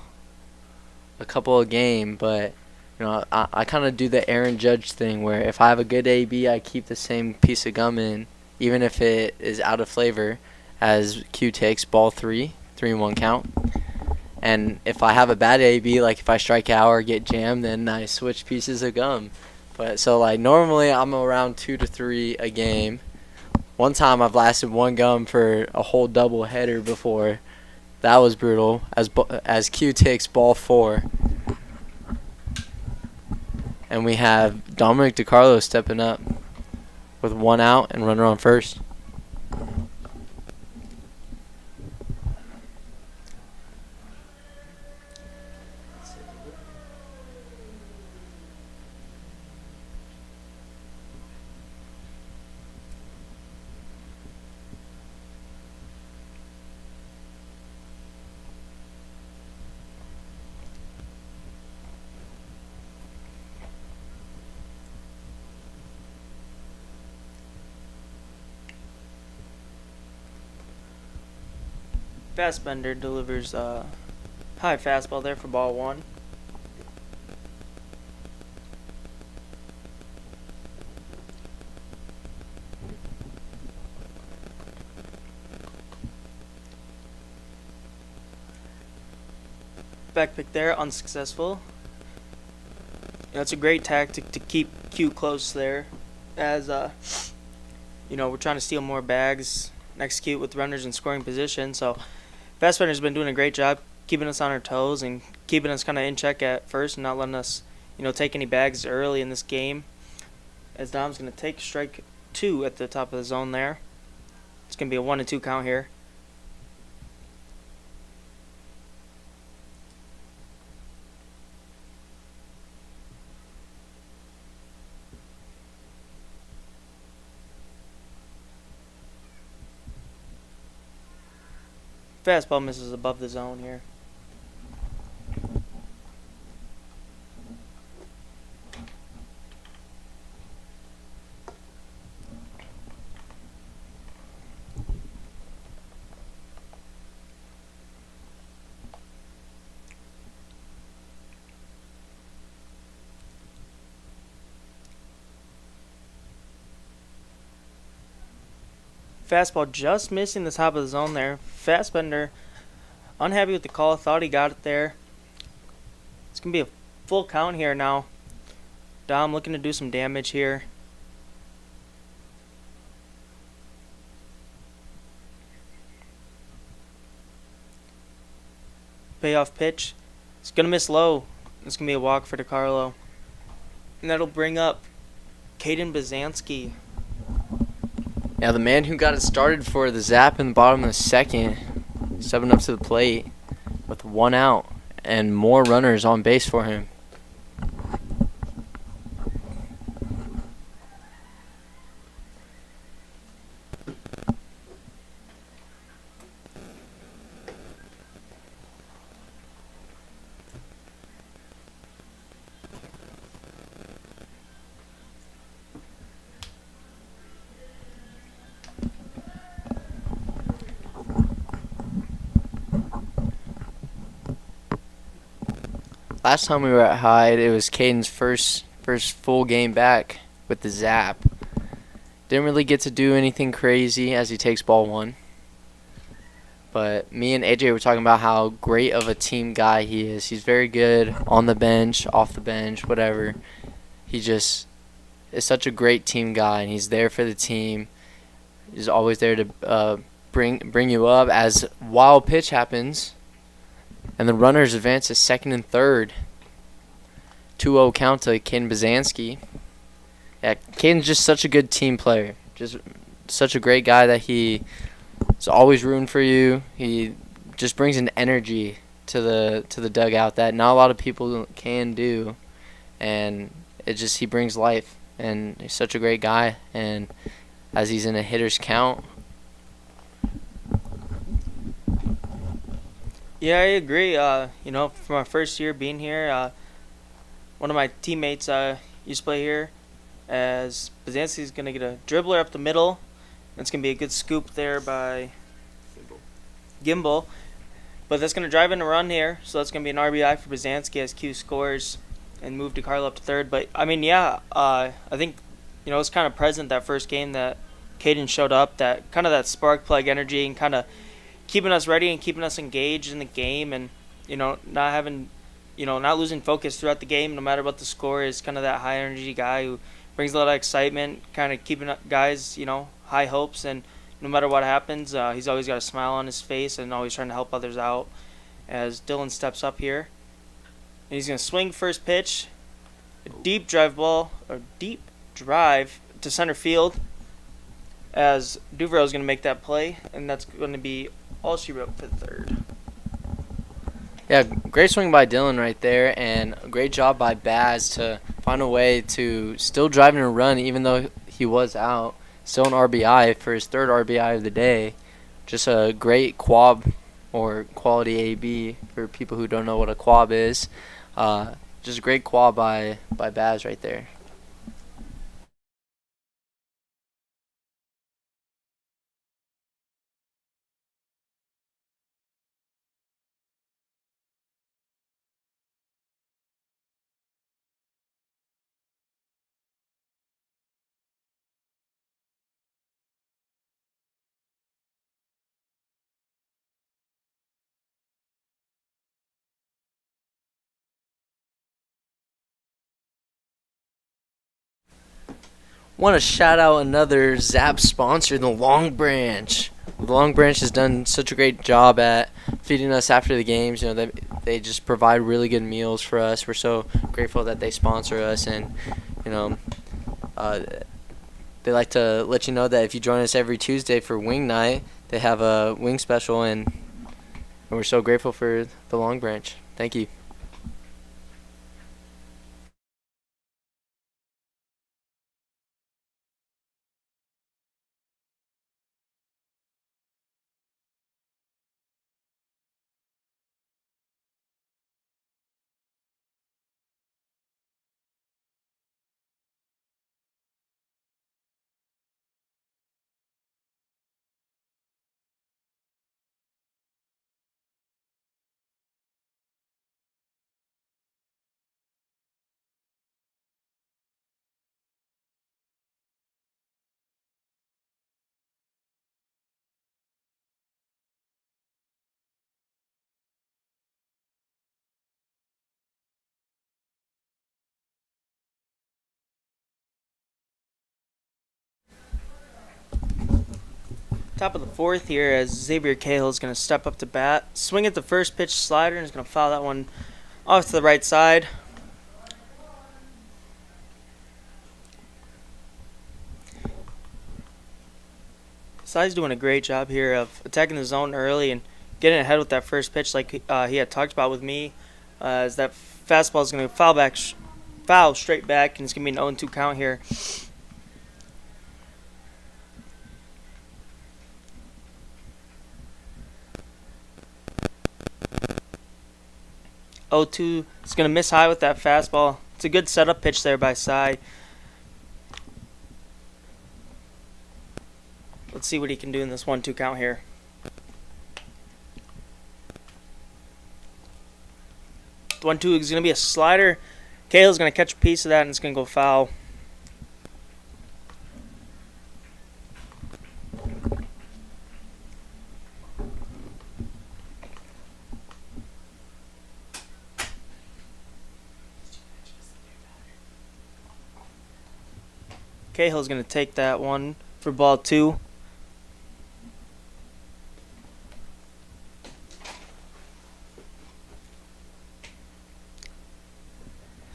Speaker 1: a game, but I kind of do the Aaron Judge thing where if I have a good AB, I keep the same piece of gum in, even if it is out of flavor, as Q takes ball 3-1 count. And if I have a bad AB, like if I strike out or get jammed, then I switch pieces of gum. But so like normally I'm around 2 to 3 a game. One time I've lasted one gum for a whole double header before. That was brutal. As Q takes ball 4, and we have Dominic DiCarlo stepping up with 1 out and runner on first.
Speaker 2: Fastbender delivers high fastball there for ball 1. Back pick there, unsuccessful. It's a great tactic to keep Q close there, as we're trying to steal more bags, and execute with runners in scoring position. So Fastbender's been doing a great job keeping us on our toes and keeping us kind of in check at first and not letting us, take any bags early in this game. As Dom's going to take strike 2 at the top of the zone there. It's going to be a 1-2 count here. Fastball misses above the zone here. Fastball just missing the top of the zone there. Fastbender unhappy with the call. Thought he got it there. It's going to be a full count here now. Dom looking to do some damage here. Payoff pitch. It's going to miss low. It's going to be a walk for DiCarlo. And that'll bring up Caden Bazanski.
Speaker 1: Yeah, the man who got it started for the Zap in the bottom of the second, stepping up to the plate with 1 out and more runners on base for him. Last time we were at Hyde, it was Caden's first full game back with the Zap. Didn't really get to do anything crazy as he takes ball 1. But me and AJ were talking about how great of a team guy he is. He's very good on the bench, off the bench, whatever. He just is such a great team guy, and he's there for the team. He's always there to bring you up as wild pitch happens. And the runners advance to second and third. 2-0 count to Caden Bazanski. Yeah, Caden's just such a good team player. Just such a great guy that he is always rooting for you. He just brings an energy to the dugout that not a lot of people can do, and he brings life. And he's such a great guy. And as he's in a hitter's count.
Speaker 2: Yeah, I agree. From our first year being here, one of my teammates used to play here. As Bazanski's going to get a dribbler up the middle. It's going to be a good scoop there by Gimbal. But that's going to drive in a run here. So that's going to be an RBI for Bazanski as Q scores and move DeCarlo up to third. But, I think, it's kind of present that first game that Caden showed up. That kind of that spark plug energy and kind of keeping us ready and keeping us engaged in the game. And, not losing focus throughout the game no matter what the score is. Kind of that high energy guy who brings a lot of excitement, kind of keeping guys, high hopes, and no matter what happens, he's always got a smile on his face and always trying to help others out. As Dylan steps up here, and he's gonna swing first pitch, a deep drive to center field. As Duvero is gonna make that play, and that's gonna be all she wrote for the third.
Speaker 1: Yeah, great swing by Dylan right there, and a great job by Baz to find a way to still drive in a run even though he was out. Still an RBI for his third RBI of the day. Just a great quab or quality AB for people who don't know what a quab is. Just a great quab by Baz right there. Want to shout out another Zap sponsor, the Long Branch. The Long Branch has done such a great job at feeding us after the games. They just provide really good meals for us. We're so grateful that they sponsor us, and they like to let you know that if you join us every Tuesday for Wing Night, they have a wing special, and we're so grateful for the Long Branch. Thank you.
Speaker 2: Top of the fourth here as Xavier Cahill is going to step up to bat. Swing at the first pitch slider and is going to foul that one off to the right side. Sai's doing a great job here of attacking the zone early and getting ahead with that first pitch like he had talked about with me. As that fastball is going to foul straight back, and it's going to be an 0-2 count here. 0-2. It's going to miss high with that fastball. It's a good setup pitch there by Sai. Let's see what he can do in this 1-2 count here. The 1-2 is going to be a slider. Cahill's going to catch a piece of that, and it's going to go foul. Cahill's going to take that one for ball 2.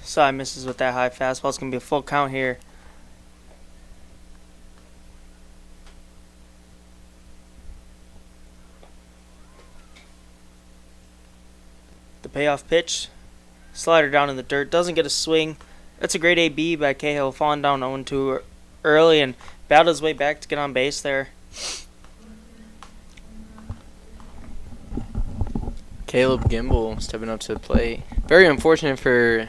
Speaker 2: Sai misses with that high fastball. It's going to be a full count here. The payoff pitch. Slider down in the dirt. Doesn't get a swing. That's a great AB by Cahill, falling down 0-2 early and battled his way back to get on base there.
Speaker 1: Caleb Gimbel stepping up to the plate. Very unfortunate for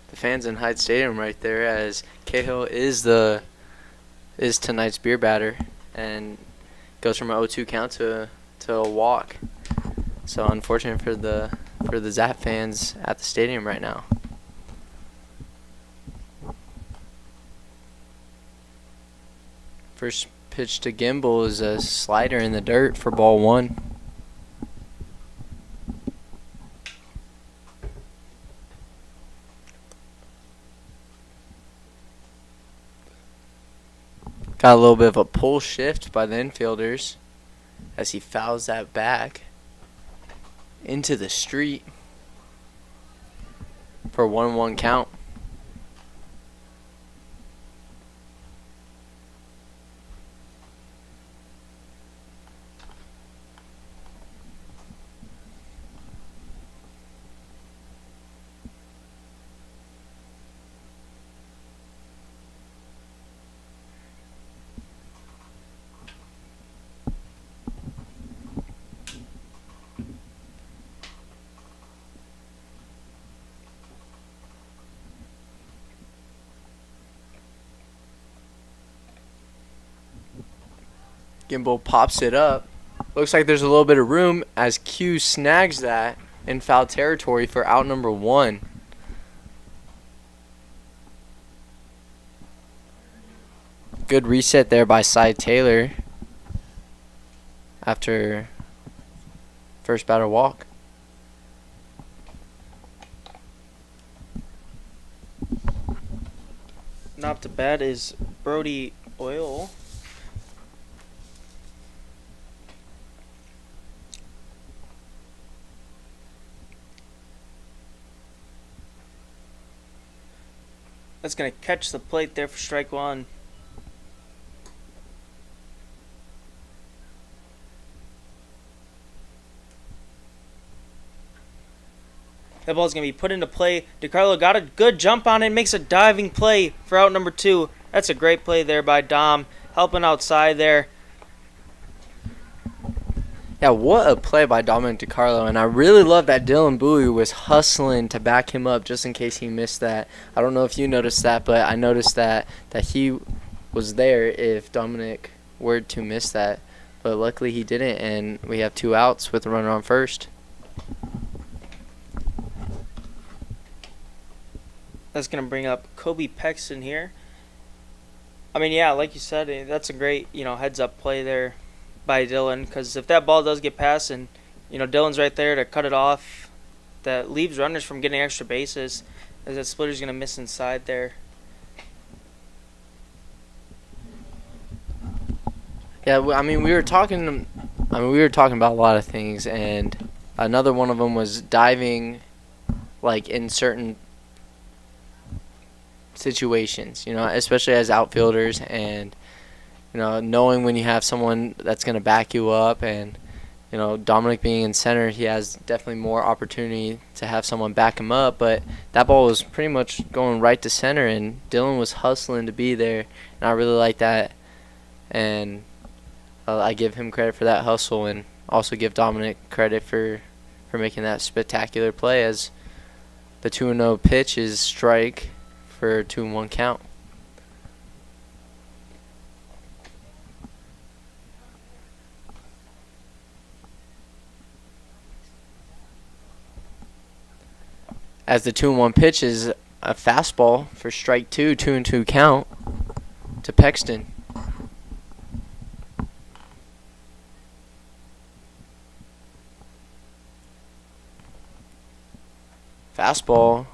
Speaker 1: the fans in Hyde Stadium right there, as Cahill is tonight's beer batter and goes from an 0-2 count to a walk. So unfortunate for the Zap fans at the stadium right now. First pitch to Gimbel is a slider in the dirt for ball 1. Got a little bit of a pull shift by the infielders as he fouls that back into the street for a 1-1 count. Gimbel pops it up. Looks like there's a little bit of room as Q snags that in foul territory for out number 1. Good reset there by Cy Taylor after first batter walk.
Speaker 2: Not to bat is Brody Oil. That's going to catch the plate there for strike 1. That ball's going to be put into play. DiCarlo got a good jump on it, makes a diving play for out number 2. That's a great play there by Dom, helping outside there.
Speaker 1: Yeah, what a play by Dominic DiCarlo, and I really love that Dylan Bowie was hustling to back him up just in case he missed that. I don't know if you noticed that, but I noticed that he was there if Dominic were to miss that. But luckily he didn't, and we have 2 outs with a runner on first.
Speaker 2: That's going to bring up Kobe Pexton here. I mean, yeah, like you said, that's a great, heads-up play there by Dylan, because if that ball does get past and, Dylan's right there to cut it off, that leaves runners from getting extra bases, as that splitter's going to miss inside there.
Speaker 1: Yeah, we were talking about a lot of things, and another one of them was diving, like, in certain situations, especially as outfielders, and knowing when you have someone that's going to back you up, and Dominic being in center, he has definitely more opportunity to have someone back him up. But that ball was pretty much going right to center, and Dylan was hustling to be there, and I really like that, and I give him credit for that hustle, and also give Dominic credit for making that spectacular play, as the 2-0 pitch is strike for a 2-1 count. As the 2-1 pitch is a fastball for strike 2, 2-2 count to Pexton. Fastball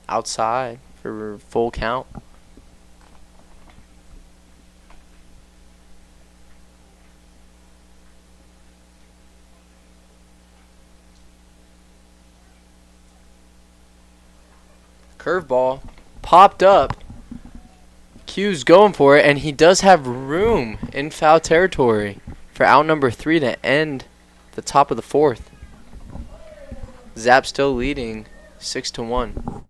Speaker 1: outside for full count. Curveball popped up. Q's going for it, and he does have room in foul territory for out number 3 to end the top of the 4th. Zap still leading 6-1.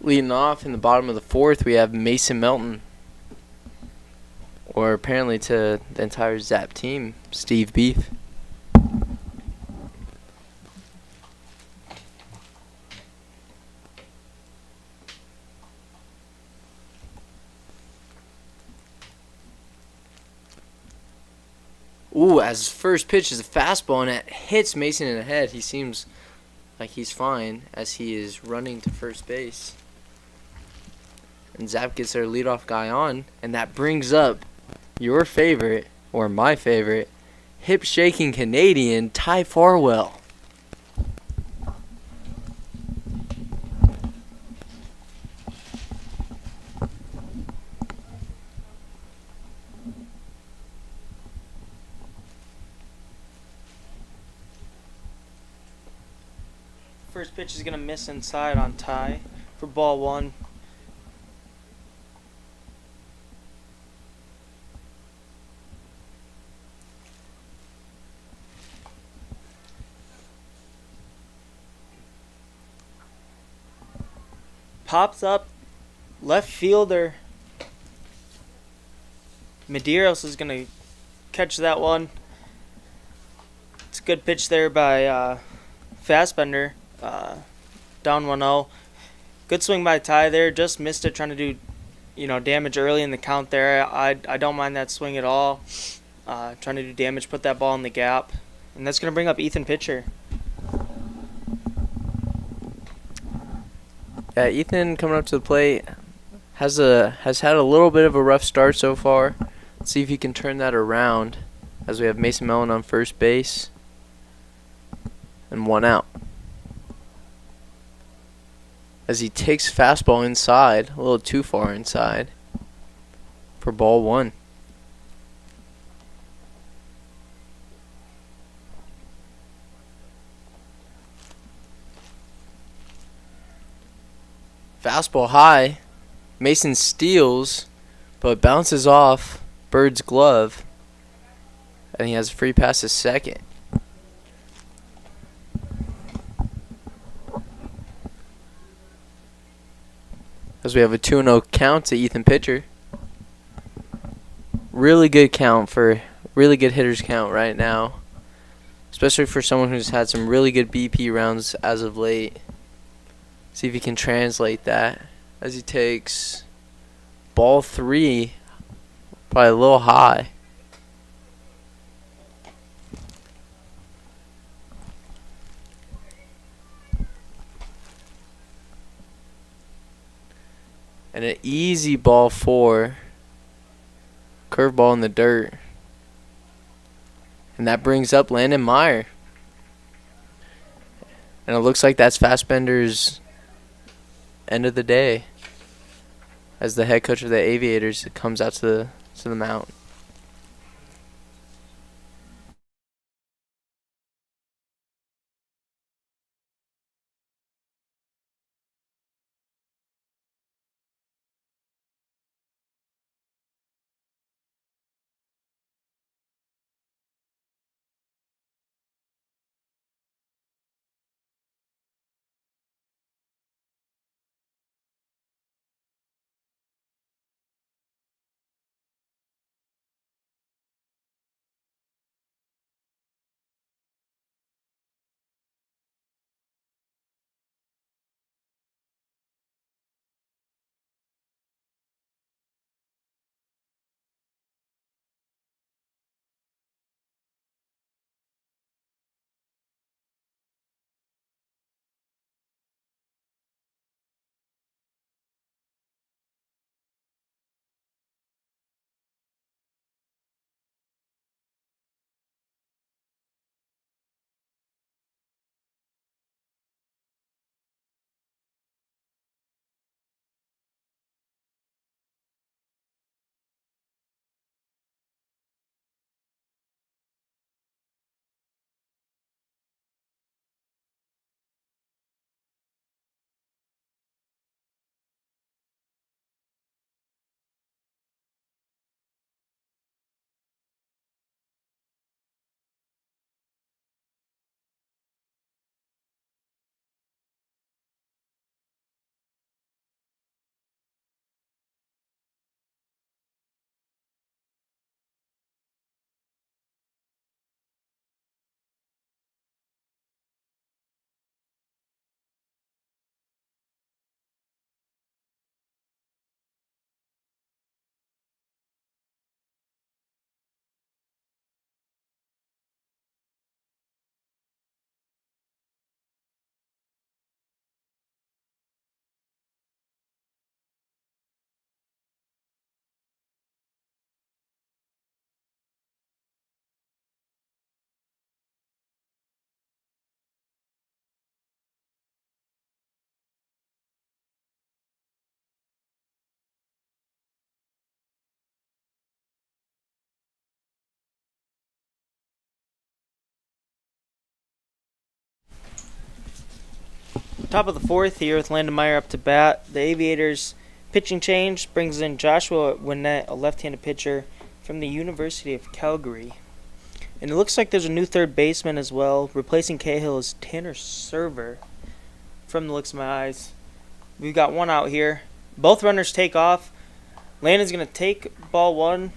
Speaker 1: Leading off in the bottom of the 4th, we have Mason Melton. Or apparently to the entire Zap team, Steve Beef. Ooh, as his first pitch is a fastball, and it hits Mason in the head. He seems like he's fine as he is running to first base. And Zap gets their leadoff guy on, and that brings up your favorite, or my favorite, hip-shaking Canadian, Ty Farwell.
Speaker 2: First pitch is going to miss inside on Ty for ball 1. Pops up, left fielder Medeiros is going to catch that one. It's a good pitch there by Fassbender, down 1-0. Good swing by Ty there, just missed it, trying to do damage early in the count there. I don't mind that swing at all. Trying to do damage, put that ball in the gap. And that's going to bring up Ethan Pitcher.
Speaker 1: Yeah, Ethan coming up to the plate has had a little bit of a rough start so far. Let's see if he can turn that around as we have Mason Mellon on first base and 1 out. As he takes fastball inside, a little too far inside for ball 1. Fastball high. Mason steals, but bounces off Bird's glove. And he has a free pass to second. As we have a 2-0 count to Ethan Pitcher. Really good count for really good hitters count right now. Especially for someone who's had some really good BP rounds as of late. See if he can translate that as he takes ball 3, probably a little high. And an easy ball 4. curveball in the dirt. And that brings up Landon Meyer. And it looks like that's Fassbender's end of the day as the head coach of the Aviators comes out to the mound.
Speaker 2: Top of the fourth here with Landon Meyer up to bat. The Aviators pitching change brings in Joshua Winnett, a left-handed pitcher from the University of Calgary. And it looks like there's a new third baseman as well. Replacing Cahill is Tanner Server from the looks of my eyes. We've got one out here. Both runners take off. Landon's going to take ball one,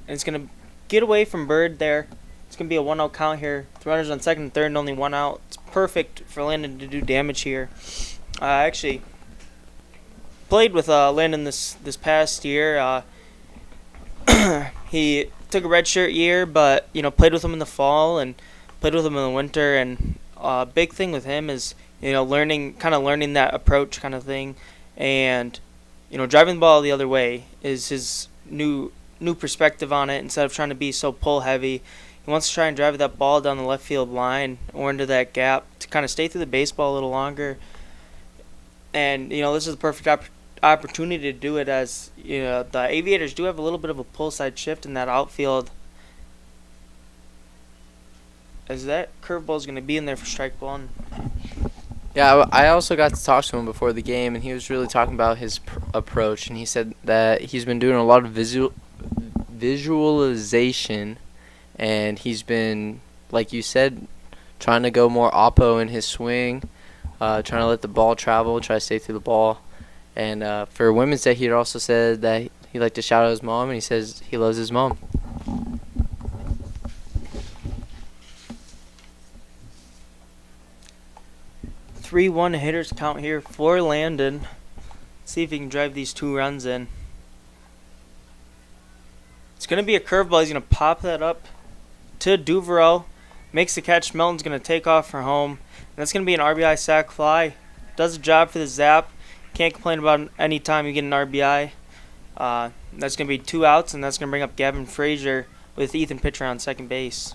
Speaker 2: and it's going to get away from Bird there. It's going to be a 1-out count here. The runners on second and third and only one out. It's perfect for Landon to do damage here. I actually played with Landon this past year. He took a redshirt year, but played with him in the fall and played with him in the winter. And big thing with him is learning that approach kind of thing, and driving the ball the other way is his new perspective on it. Instead of trying to be so pull heavy, he wants to try and drive that ball down the left field line or into that gap to kind of stay through the baseball a little longer. And this is the perfect opportunity to do it, as the Aviators do have a little bit of a pull side shift in that outfield, as that curveball is going to be in there for strike one.
Speaker 1: Yeah, I also got to talk to him before the game, and he was really talking about his approach, and he said that he's been doing a lot of visualization, and he's been, like you said, trying to go more oppo in his swing, trying to let the ball travel, try to stay through the ball. And for Women's Day, he also said that he liked to shout out his mom, and he says he loves his mom.
Speaker 2: Three one hitters count here for Landon. See if he can drive these 2 runs in. It's going to be a curveball. He's going to pop that up to Duverell. Makes the catch. Melton's going to take off for home. And that's going to be an RBI sac fly. Does the job for the Zap. Can't complain about any time you get an RBI. That's going to be 2 outs, and that's going to bring up Gavin Frazier with Ethan Pitcher on second base.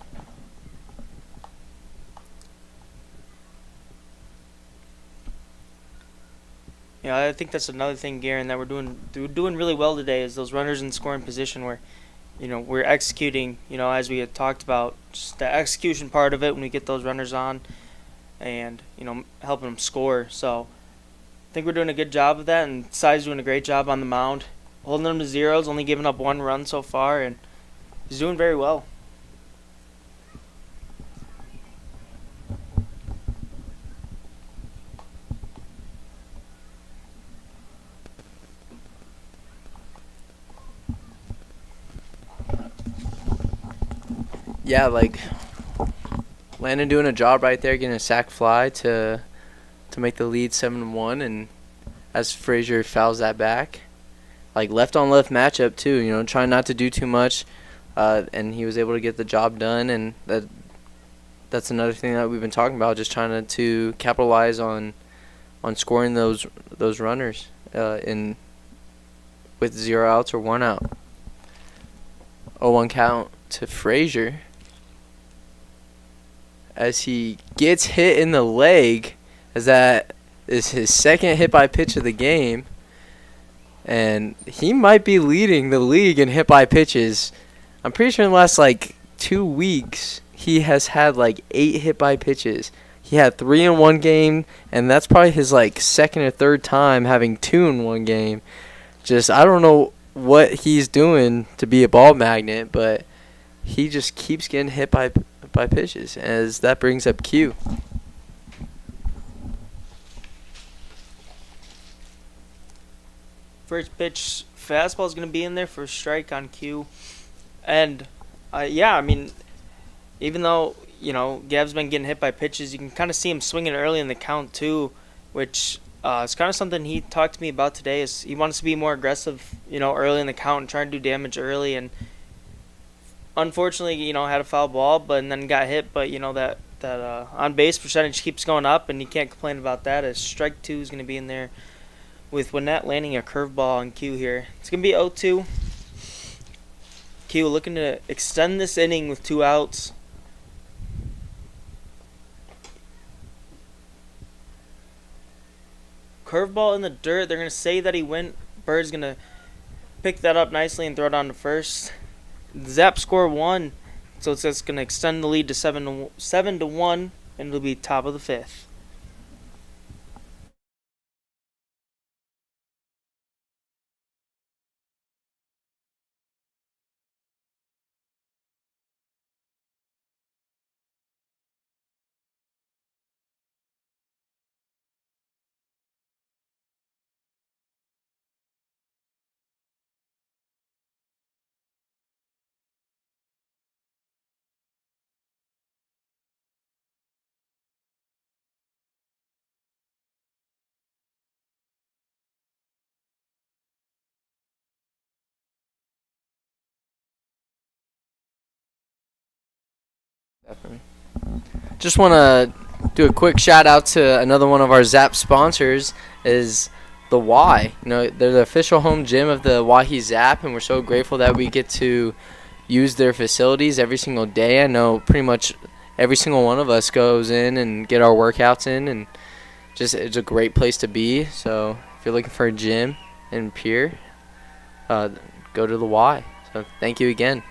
Speaker 2: Yeah, I think that's another thing, Garen, that we're doing really well today is those runners in scoring position where, we're executing, as we had talked about, just the execution part of it when we get those runners on and, helping them score. So I think we're doing a good job of that, and Sai's doing a great job on the mound, holding them to zeros, only giving up 1 run so far, and he's doing very well.
Speaker 1: Yeah, like Landon doing a job right there, getting a sac fly to make the lead 7-1, and as Frazier fouls that back, like left on left matchup too. Trying not to do too much, and he was able to get the job done, and that's another thing that we've been talking about, just trying to capitalize on scoring those runners in with 0 outs or 1 out. 0-1 count to Frazier as he gets hit in the leg, as that is his second hit by pitch of the game, and he might be leading the league in hit by pitches. I'm pretty sure in the last 2 weeks he has had 8 hit by pitches. He had 3 in one game, and that's probably his second or third time having 2 in one game. Just, I don't know what he's doing to be a ball magnet, but he just keeps getting hit by pitches, as that brings up Q.
Speaker 2: First pitch fastball is going to be in there for a strike on Q. And, yeah, I mean, even though, Gav's been getting hit by pitches, you can kind of see him swinging early in the count too, which is kind of something he talked to me about today. Is he wants to be more aggressive, early in the count and try to do damage early. And unfortunately, had a foul ball, but then got hit. But that on base percentage keeps going up, and you can't complain about that. As strike 2 is going to be in there with Winnett landing a curveball on Q here. It's going to be 0-2. Q looking to extend this inning with 2 outs. Curveball in the dirt. They're going to say that he went. Bird's going to pick that up nicely and throw it on to first. Zap score 1. So it's just going to extend the lead to 7-1, and it'll be top of the 5th.
Speaker 1: Definitely. Just want to do a quick shout out to another one of our Zap sponsors, is the Y. They're the official home gym of the Oahe Zap, and we're so grateful that we get to use their facilities every single day. I know pretty much every single one of us goes in and get our workouts in, and just it's a great place to be. So if you're looking for a gym in Pierre, go to the Y. So thank you again.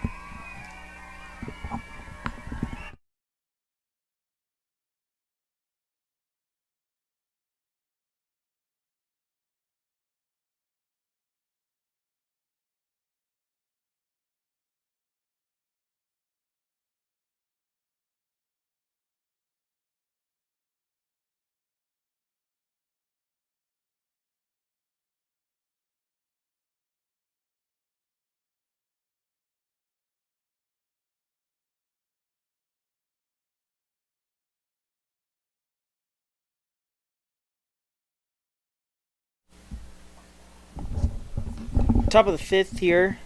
Speaker 2: Top of the 5th here,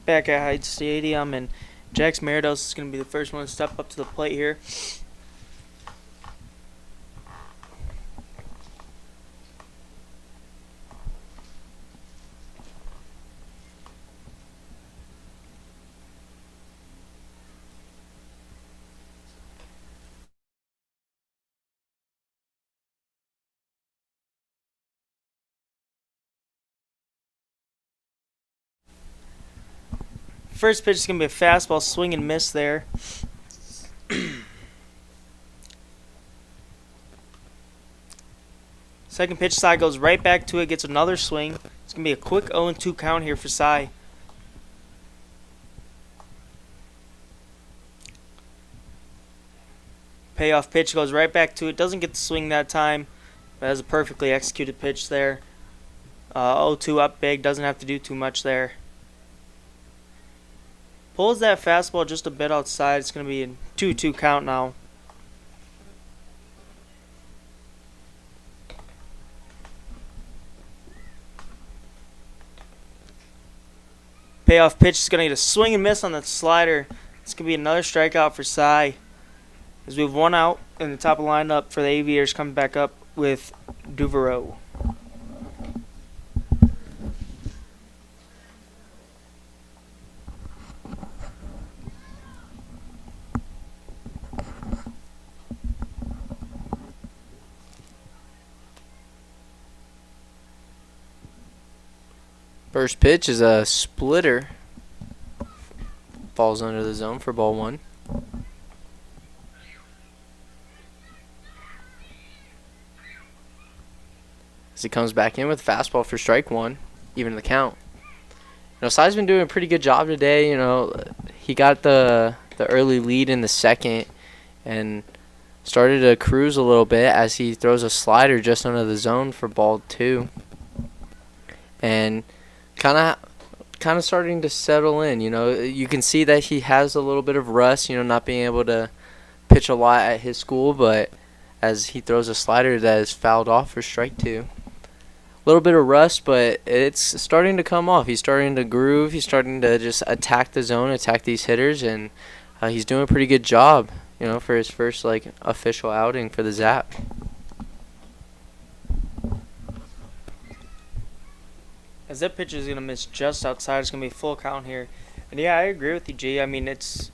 Speaker 2: back at Hyde Stadium, and Jax Meridos is going to be the first one to step up to the plate here. First pitch is going to be a fastball, swing and miss there. Second pitch, Cy goes right back to it, gets another swing. It's going to be a quick 0-2 count here for Cy. Payoff pitch goes right back to it. Doesn't get the swing that time, but has a perfectly executed pitch there. 0-2 up big. Doesn't have to do too much there. Pulls that fastball just a bit outside. It's going to be a 2-2 count now. Payoff pitch is going to get a swing and miss on that slider. It's going to be another strikeout for Cy. As we have one out in the top of the lineup for the Aviators, coming back up with Devereaux.
Speaker 1: First pitch is a splitter. Falls under the zone for ball 1. As he comes back in with fastball for strike 1, even the count. Cy's been doing a pretty good job today. He got the early lead in the second and started to cruise a little bit as he throws a slider just under the zone for ball 2. And kind of starting to settle in. You can see that he has a little bit of rust, not being able to pitch a lot at his school, but as he throws a slider that is fouled off for strike 2. A little bit of rust, but it's starting to come off. He's starting to groove. He's starting to just attack the zone, attack these hitters, and he's doing a pretty good job, for his first official outing for the Zap.
Speaker 2: As that pitch is going to miss just outside, it's going to be a full count here. And yeah, I agree with you, G. I mean, it's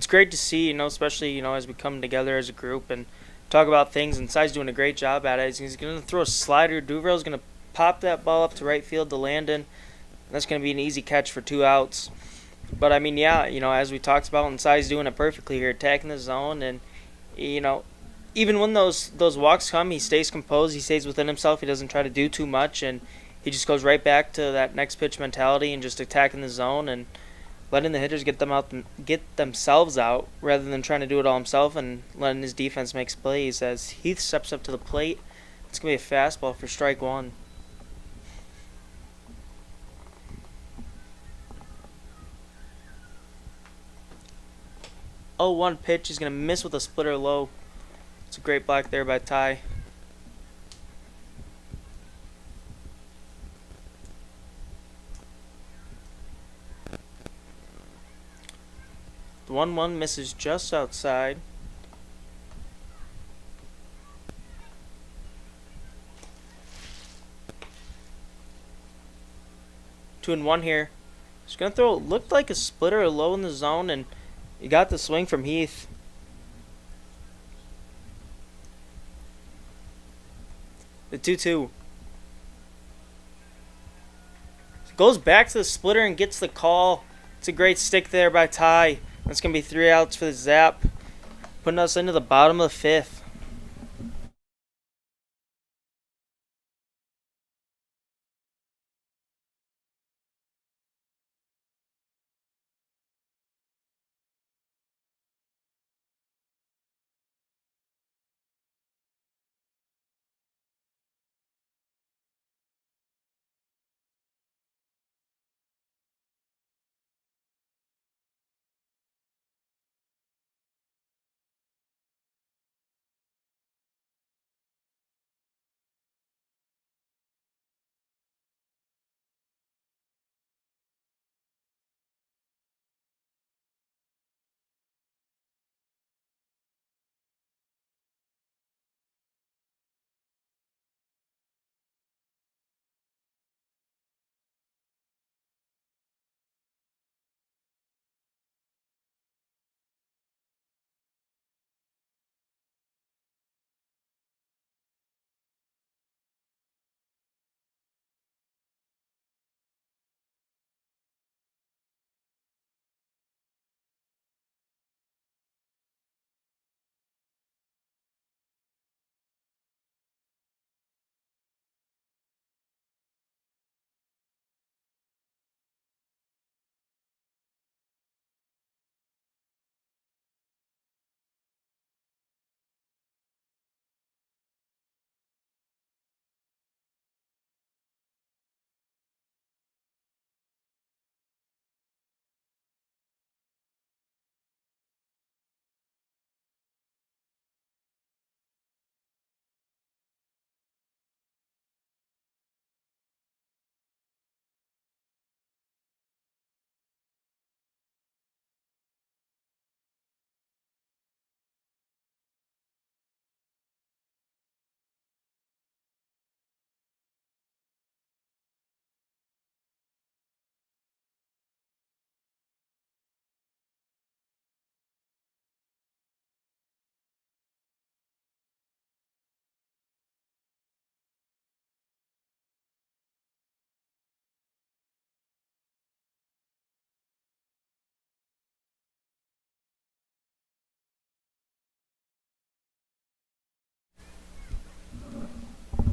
Speaker 2: great to see, especially, as we come together as a group and talk about things. And Cy's doing a great job at it. He's going to throw a slider. Devereaux's going to pop that ball up to right field to Landon. That's going to be an easy catch for 2 outs. But, I mean, yeah, as we talked about, and Cy's doing it perfectly here, attacking the zone. And, even when those walks come, he stays composed. He stays within himself. He doesn't try to do too much. And he just goes right back to that next pitch mentality and just attacking the zone and letting the hitters get themselves out rather than trying to do it all himself and letting his defense make plays. As Heath steps up to the plate, it's going to be a fastball for strike 1. Oh, 1 pitch. He's going to miss with a splitter low. It's a great block there by Ty. The 1-1 misses just outside. Two and one here. He's going to throw, looked like a splitter low in the zone, and he got the swing from Heath. The 2-2. Goes back to the splitter and gets the call. It's a great stick there by Ty. That's going to be 3 outs for the Zap, putting us into the bottom of the 5th.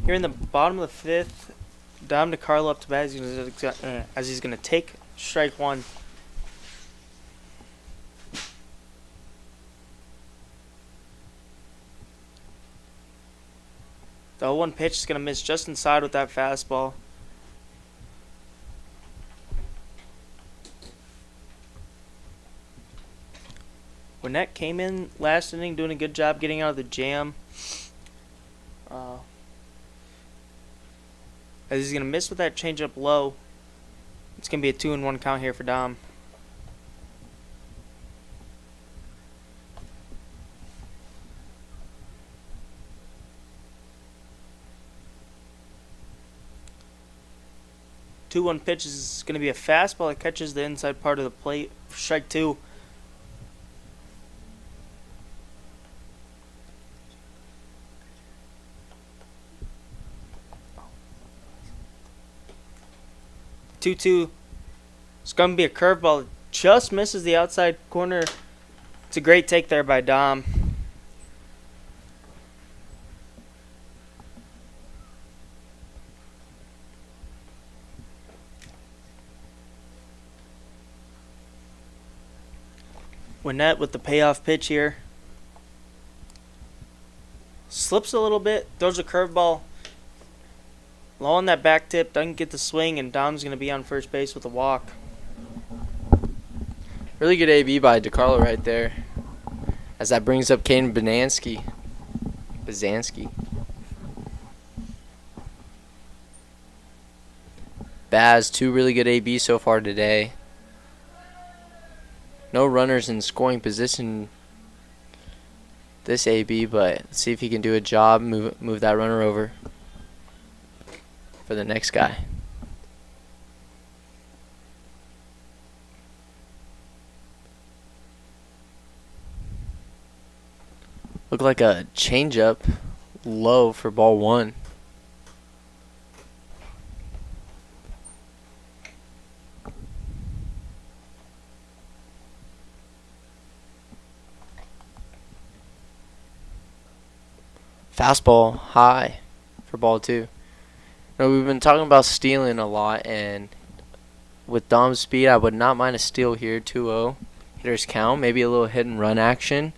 Speaker 2: Here in the bottom of the fifth, Dom DeCarlo up to bat as he's going to take strike one. The 0-1 pitch is going to miss just inside with that fastball. Winnett came in last inning doing a good job getting out of the jam. As he's going to miss with that changeup low. It's going to be a 2-1 count here for Dom. Two-one pitch is going to be a fastball that catches the inside part of the plate. Strike two. Two-two. It's going to be a curveball. Just misses the outside corner. It's a great take there by Dom. Winnett with the payoff pitch here. Slips a little bit, throws a curveball. Low on that back tip, doesn't get the swing, and Dom's going to be on first base with a walk.
Speaker 1: Really good AB by DeCarlo right there. As that brings up Caden Bazansky. Baz, 2 really good AB so far today. No runners in scoring position this AB, but let's see if he can do a job, move that runner over for the next guy. Looked like a changeup low for ball 1. Fastball high for ball 2. Now, we've been talking about stealing a lot, and with Dom's speed, I would not mind a steal here. 2-0. Hitters count. Maybe a little hit and run action.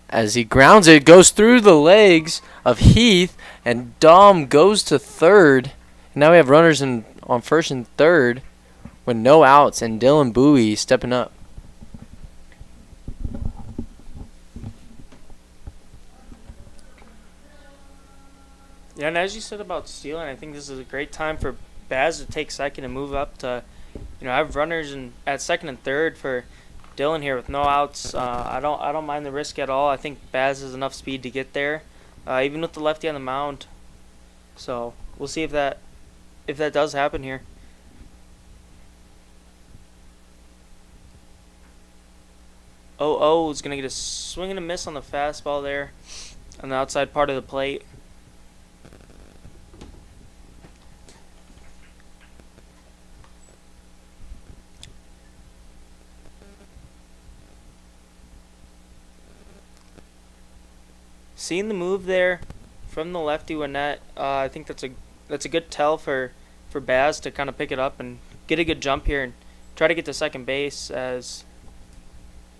Speaker 1: As he grounds it, goes through the legs of Heath, and Dom goes to third. And now we have runners on first and third with no outs, and Dylan Bowie stepping up.
Speaker 2: Yeah, and as you said about stealing, I think this is a great time for Baz to take second and move up to, have runners at second and third for Dylan here with no outs. I don't mind the risk at all. I think Baz has enough speed to get there, even with the lefty on the mound. So we'll see if that does happen here. Oh, is gonna get a swing and a miss on the fastball there, on the outside part of the plate. Seeing the move there from the lefty Winnett, I think that's a good tell for Baz to kind of pick it up and get a good jump here and try to get to second base. As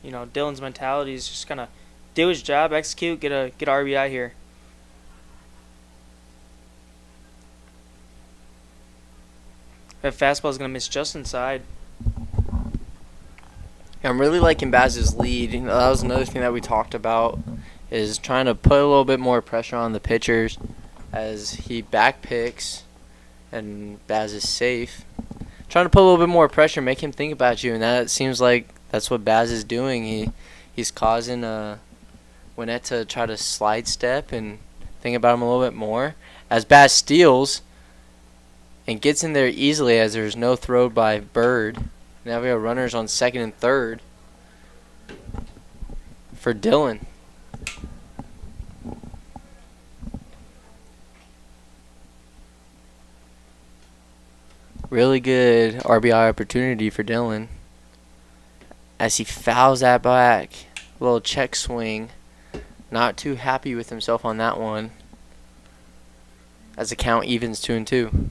Speaker 2: Dylan's mentality is just kind of do his job, execute, get RBI here. That fastball is gonna miss just inside.
Speaker 1: I'm really liking Baz's lead. That was another thing that we talked about, is trying to put a little bit more pressure on the pitchers as he back picks and Baz is safe. Trying to put a little bit more pressure, make him think about you, and that seems like that's what Baz is doing. He's causing Winnett to try to slide step and think about him a little bit more. As Baz steals and gets in there easily, as there's no throw by Bird. Now we have runners on second and third for Dylan. Really good RBI opportunity for Dylan as he fouls that back. A little check swing Not too happy with himself on that one, as the count evens 2-2.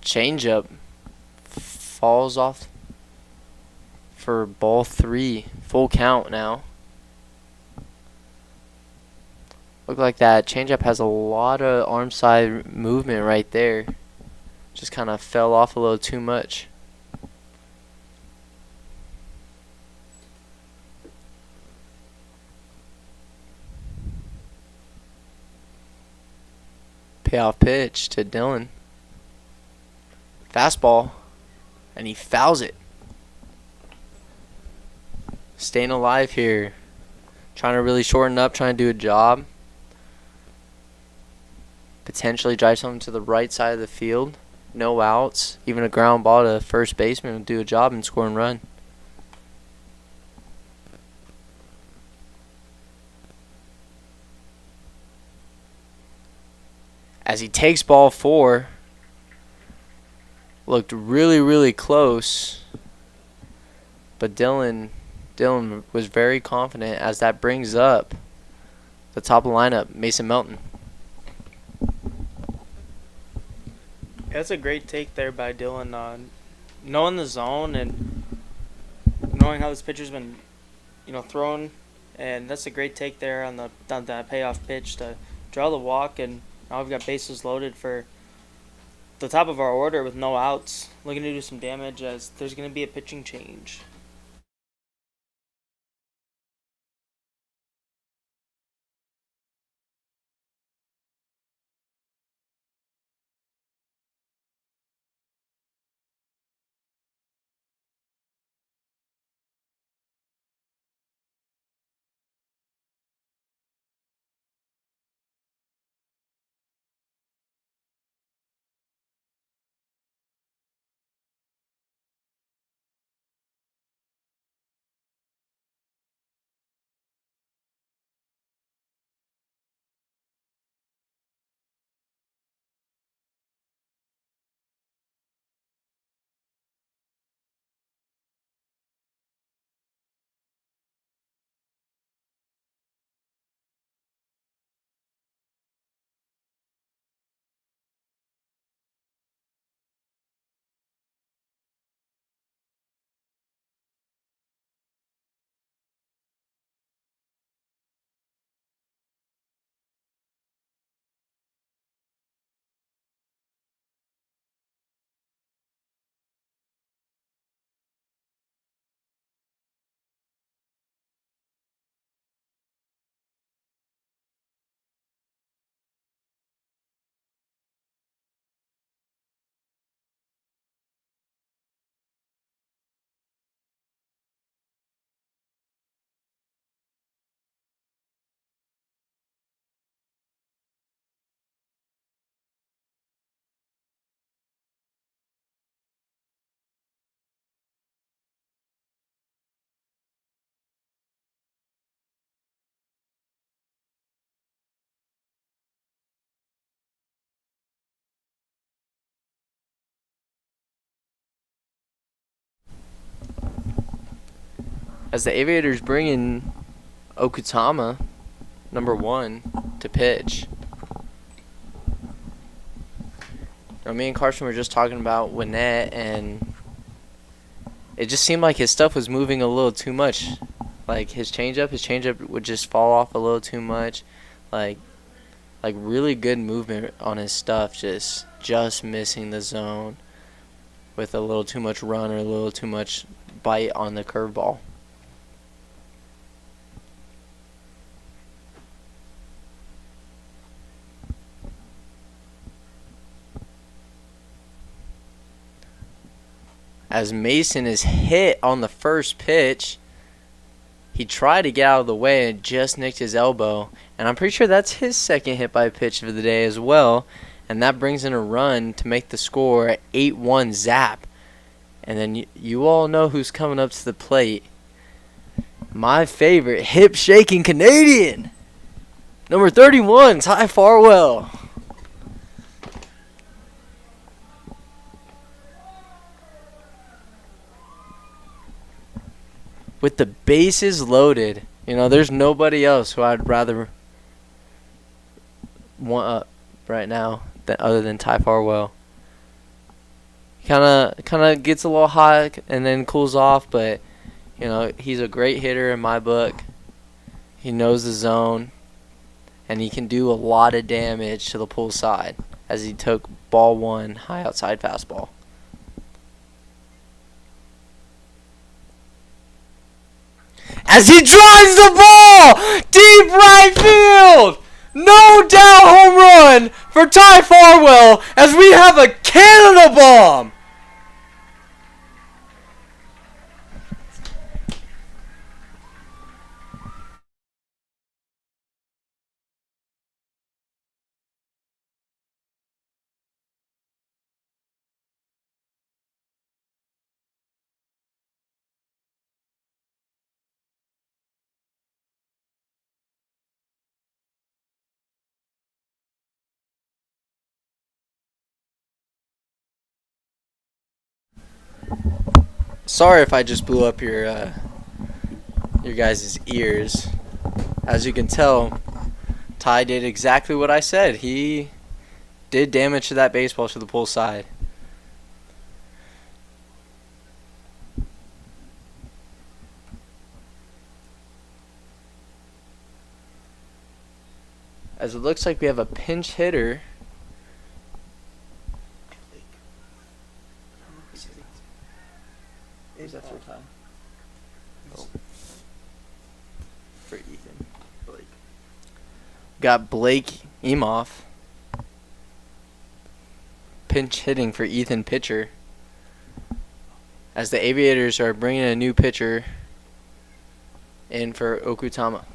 Speaker 1: Changeup falls off for ball 3. Full count now. Look like that changeup has a lot of arm side movement right there. Just kind of fell off a little too much. Payoff pitch to Dylan. Fastball, and he fouls it. Staying alive here. Trying to really shorten up, trying to do a job. Potentially drive something to the right side of the field. No outs. Even a ground ball to first baseman would do a job and score and run. As he takes ball 4. Looked really close. But Dylan was very confident, as that brings up the top of the lineup, Mason Melton.
Speaker 2: That's a great take there by Dylan. Knowing the zone and knowing how this pitcher's been, thrown, and that's a great take there on that payoff pitch to draw the walk. And now we've got bases loaded for the top of our order with no outs, looking to do some damage as there's going to be a pitching change.
Speaker 1: As the Aviators bring in Okutama, number 1, to pitch. Me and Carson were just talking about Winnett, and it just seemed like his stuff was moving a little too much. Like his changeup would just fall off a little too much. Like really good movement on his stuff, just missing the zone with a little too much run or a little too much bite on the curveball. As Mason is hit on the first pitch, he tried to get out of the way and just nicked his elbow. And I'm pretty sure that's his second hit by pitch of the day as well. And that brings in a run to make the score 8-1 Zap. And then you all know who's coming up to the plate. My favorite hip-shaking Canadian. Number 31, Ty Farwell. With the bases loaded, there's nobody else who I'd rather want up right now other than Ty Farwell. Kind of gets a little hot and then cools off, but he's a great hitter in my book. He knows the zone, and he can do a lot of damage to the pull side as he took ball one high outside fastball. As he drives the ball deep right field! No doubt home run for Ty Farwell as we have a Canada bomb! Sorry if I just blew up your guys' ears. As you can tell, Ty did exactly what I said. He did damage to that baseball to the pull side. As it looks like we have a pinch hitter. Is that for Ty? Oh. For Ethan. Blake. Got Blake Emoff. Pinch hitting for Ethan pitcher. As the Aviators are bringing a new pitcher in for Okutama.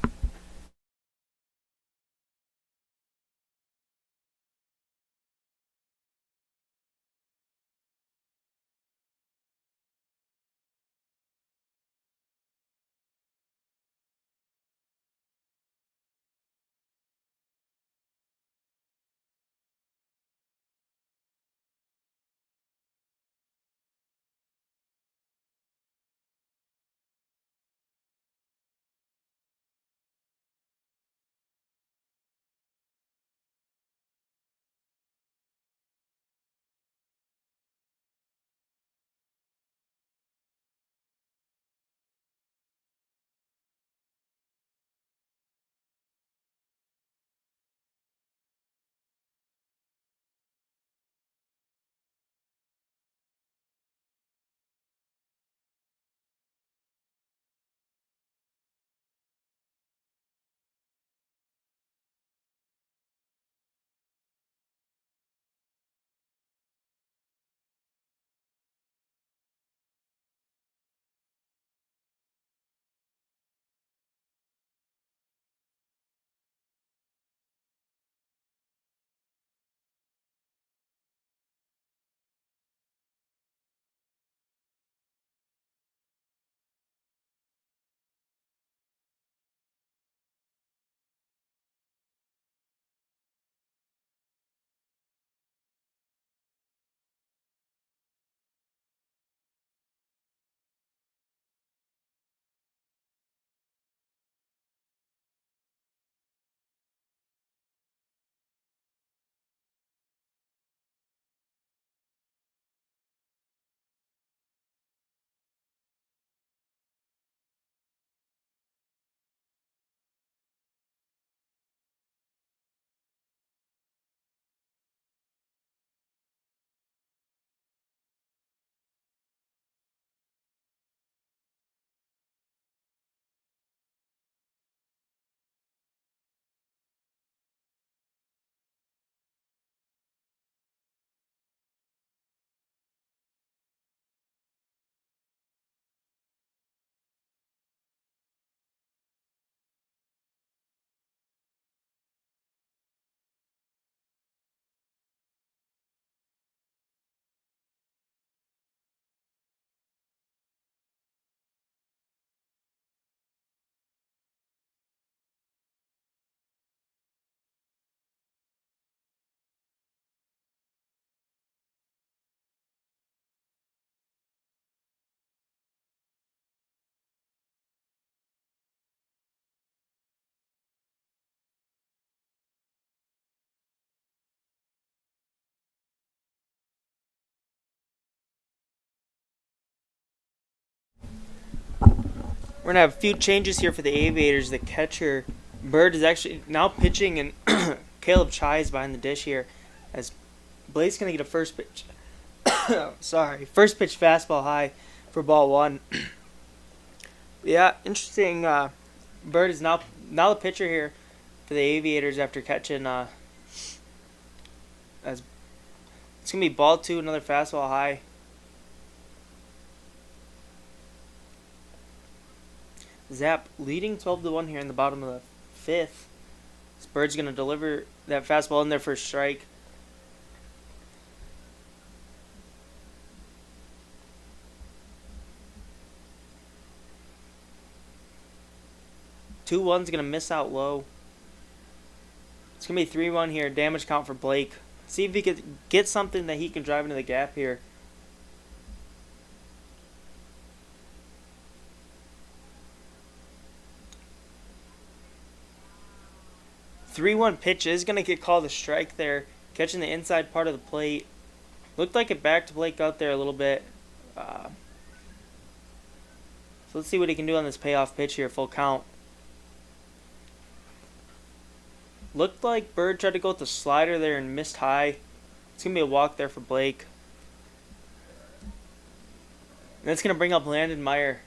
Speaker 2: We're gonna have a few changes here for the Aviators. The catcher, Bird, is actually now pitching, and Caleb Chai is behind the dish here, as Blake's gonna get a first pitch. First pitch fastball high for ball one. Yeah, interesting. Bird is now the pitcher here for the Aviators after catching. As it's gonna be ball two, another fastball high. Zap leading 12-1 here in the bottom of the fifth. This Bird's gonna deliver that fastball in there for a strike. Two one's gonna miss out low. It's gonna be 3-1 here. Damage count for Blake. See if he could get something that he can drive into the gap here. Three-one pitch is gonna get called a strike there, catching the inside part of the plate. Looked like it backed Blake out there a little bit. So let's see what he can do on this payoff pitch here. Full count. Looked like Bird tried to go with the slider there and missed high. It's going to be a walk there for Blake. And that's going to bring up Landon Meyer.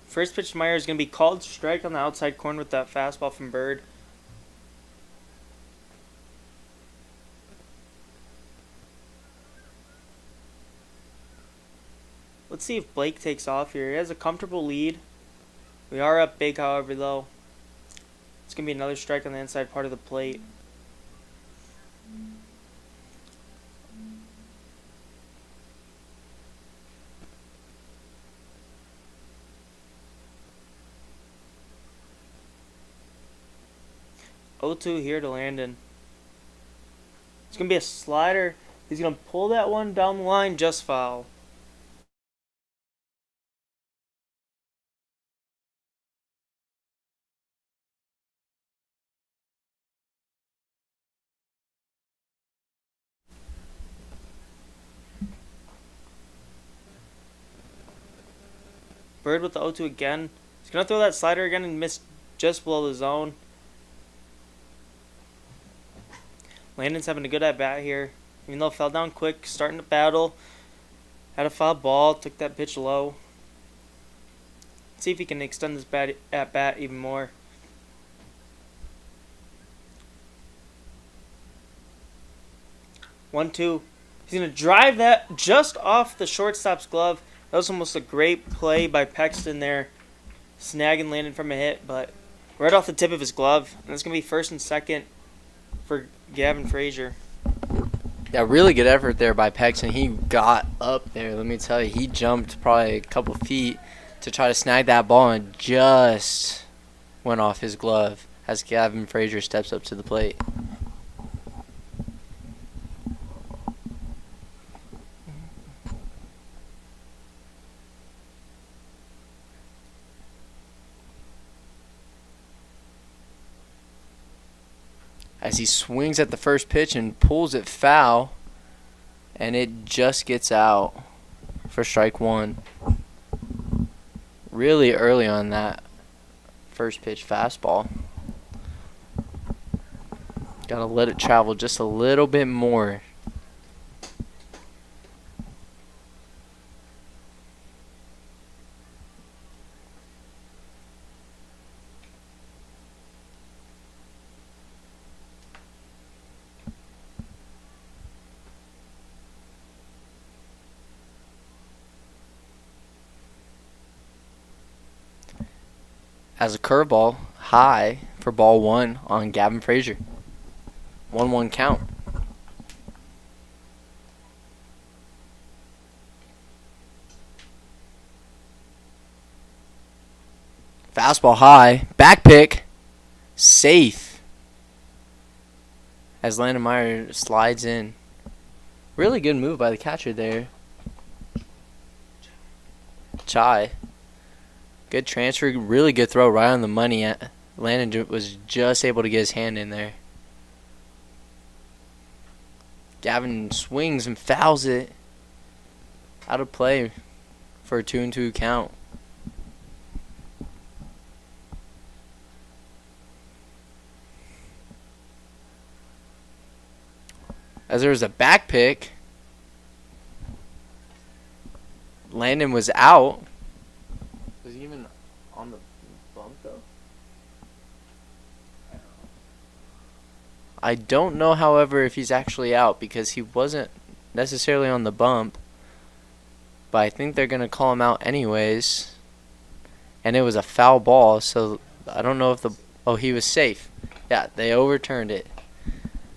Speaker 2: First pitch to Meyer is going to be called strike on the outside corner with that fastball from Bird. Let's see if Blake takes off here. He has a comfortable lead. We are up big, however, though. It's going to be another strike on the inside part of the plate. O2 here to Landon. It's going to be a slider. He's going to pull that one down the line, just foul. Bird with the 0-2 again. He's going to throw that slider again and miss just below the zone. Landon's having a good at-bat here. Even though it fell down quick, starting to battle. Had a foul ball, took that pitch low. Let's see if he can extend this at-bat even more. One, two. He's going to drive that just off the shortstop's glove. That was almost a great play by Paxton there. Snagging Landon from a hit, but right off the tip of his glove. And it's going to be first and second for Gavin Frazier.
Speaker 1: Yeah, really good effort there by Paxton. He got up there. Let me tell you, he jumped probably a couple feet to try to snag that ball and just went off his glove as Gavin Frazier steps up to the plate. As he swings at the first pitch and pulls it foul, and it just gets out for strike one. Really early on that first pitch fastball. Gotta let it travel just a little bit more. As a curveball high for ball one on Gavin Frazier. 1-1 count. Fastball high. Back pick. Safe. As Landon Meyer slides in. Really good move by the catcher there. Chai. Good transfer. Really good throw right on the money. Landon was just able to get his hand in there. Gavin swings and fouls it. Out of play for a 2-2 count. As there was a back pick, Landon was out. Was he even on the bump though? I don't know, however, if he's actually out because he wasn't necessarily on the bump. But I think they're going to call him out anyways. And it was a foul ball, so I don't know if the... Oh, he was safe. Yeah, they overturned it.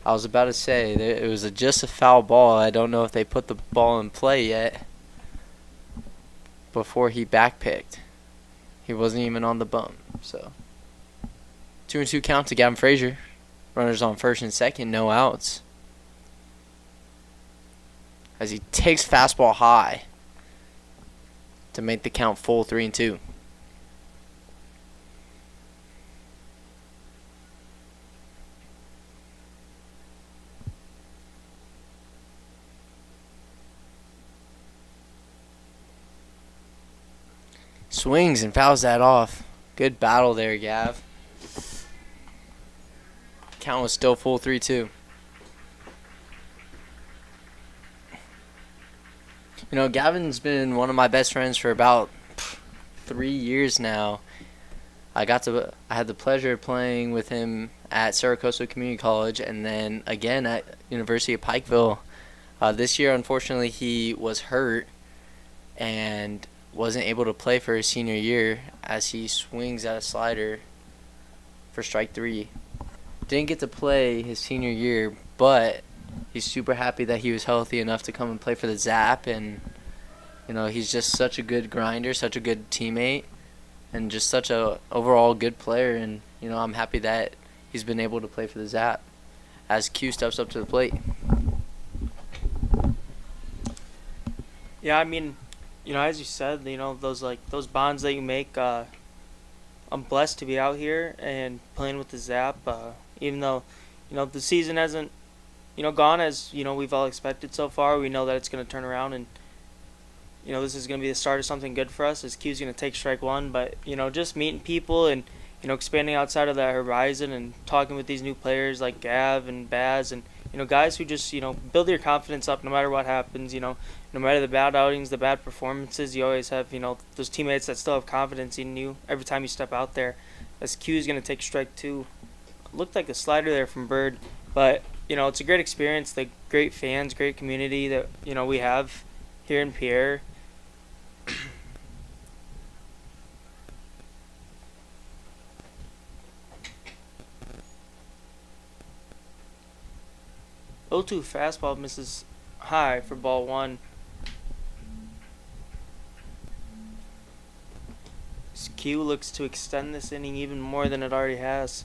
Speaker 1: I was about to say, it was just a foul ball. I don't know if they put the ball in play yet before he backpicked. He wasn't even on the bump, so... 2-2 count to Gavin Frazier. Runners on first and second, no outs. As he takes fastball high to make the count full 3-2. Swings and fouls that off. Good battle there, Gav. Count was still full 3-2. You know, Gavin's been one of my best friends for about 3 years now. I had the pleasure of playing with him at Saracoso Community College and then again at University of Pikeville. This year, unfortunately, he was hurt and wasn't able to play for his senior year as he swings at a slider for strike 3. Didn't get to play his senior year, but he's super happy that he was healthy enough to come and play for the Zap. And, you know, he's just such a good grinder, such a good teammate, and just such a overall good player. And, you know, I'm happy that he's been able to play for the Zap as Q steps up to the plate.
Speaker 2: Yeah, I mean, you know, as you said, you know, those bonds that you make. I'm blessed to be out here and playing with the Zap. Even though, you know, the season hasn't, you know, gone as, you know, we've all expected so far. We know that it's going to turn around and, you know, this is going to be the start of something good for us as Q's going to take strike 1. But, you know, just meeting people and, you know, expanding outside of that horizon and talking with these new players like Gav and Baz and, you know, guys who just, you know, build your confidence up no matter what happens. You know, no matter the bad outings, the bad performances, you always have, you know, those teammates that still have confidence in you every time you step out there. As Q is going to take strike 2. Looked like a slider there from Bird, but, you know, it's a great experience. The great fans, great community that, you know, we have here in Pierre. 0-2 fastball misses high for ball 1. Q looks to extend this inning even more than it already has,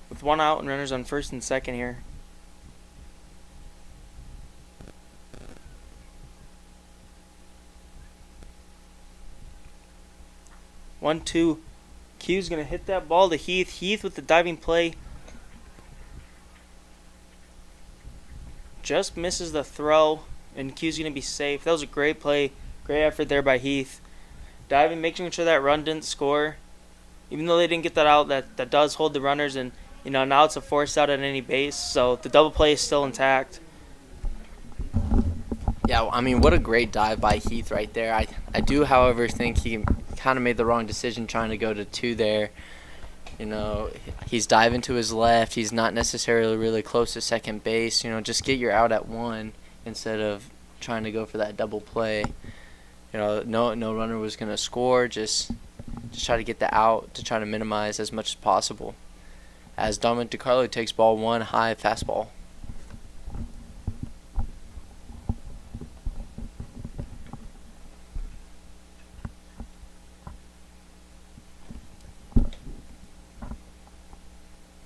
Speaker 2: with 1 out and runners on first and second here. One, two. Q's gonna hit that ball to Heath. Heath with the diving play. Just misses the throw, and Q's gonna be safe. That was a great play, great effort there by Heath. Diving, making sure that run didn't score. Even though they didn't get that out, that does hold the runners, and, you know, now it's a forced out at any base, so the double play is still intact.
Speaker 1: Yeah, I mean, what a great dive by Heath right there. I do, however, think he kind of made the wrong decision trying to go to 2 there. You know, he's diving to his left. He's not necessarily really close to second base. You know, just get your out at 1 instead of trying to go for that double play. You know, no runner was going to score. Just try to get the out to try to minimize as much as possible. As Dominic DiCarlo takes ball 1, high fastball.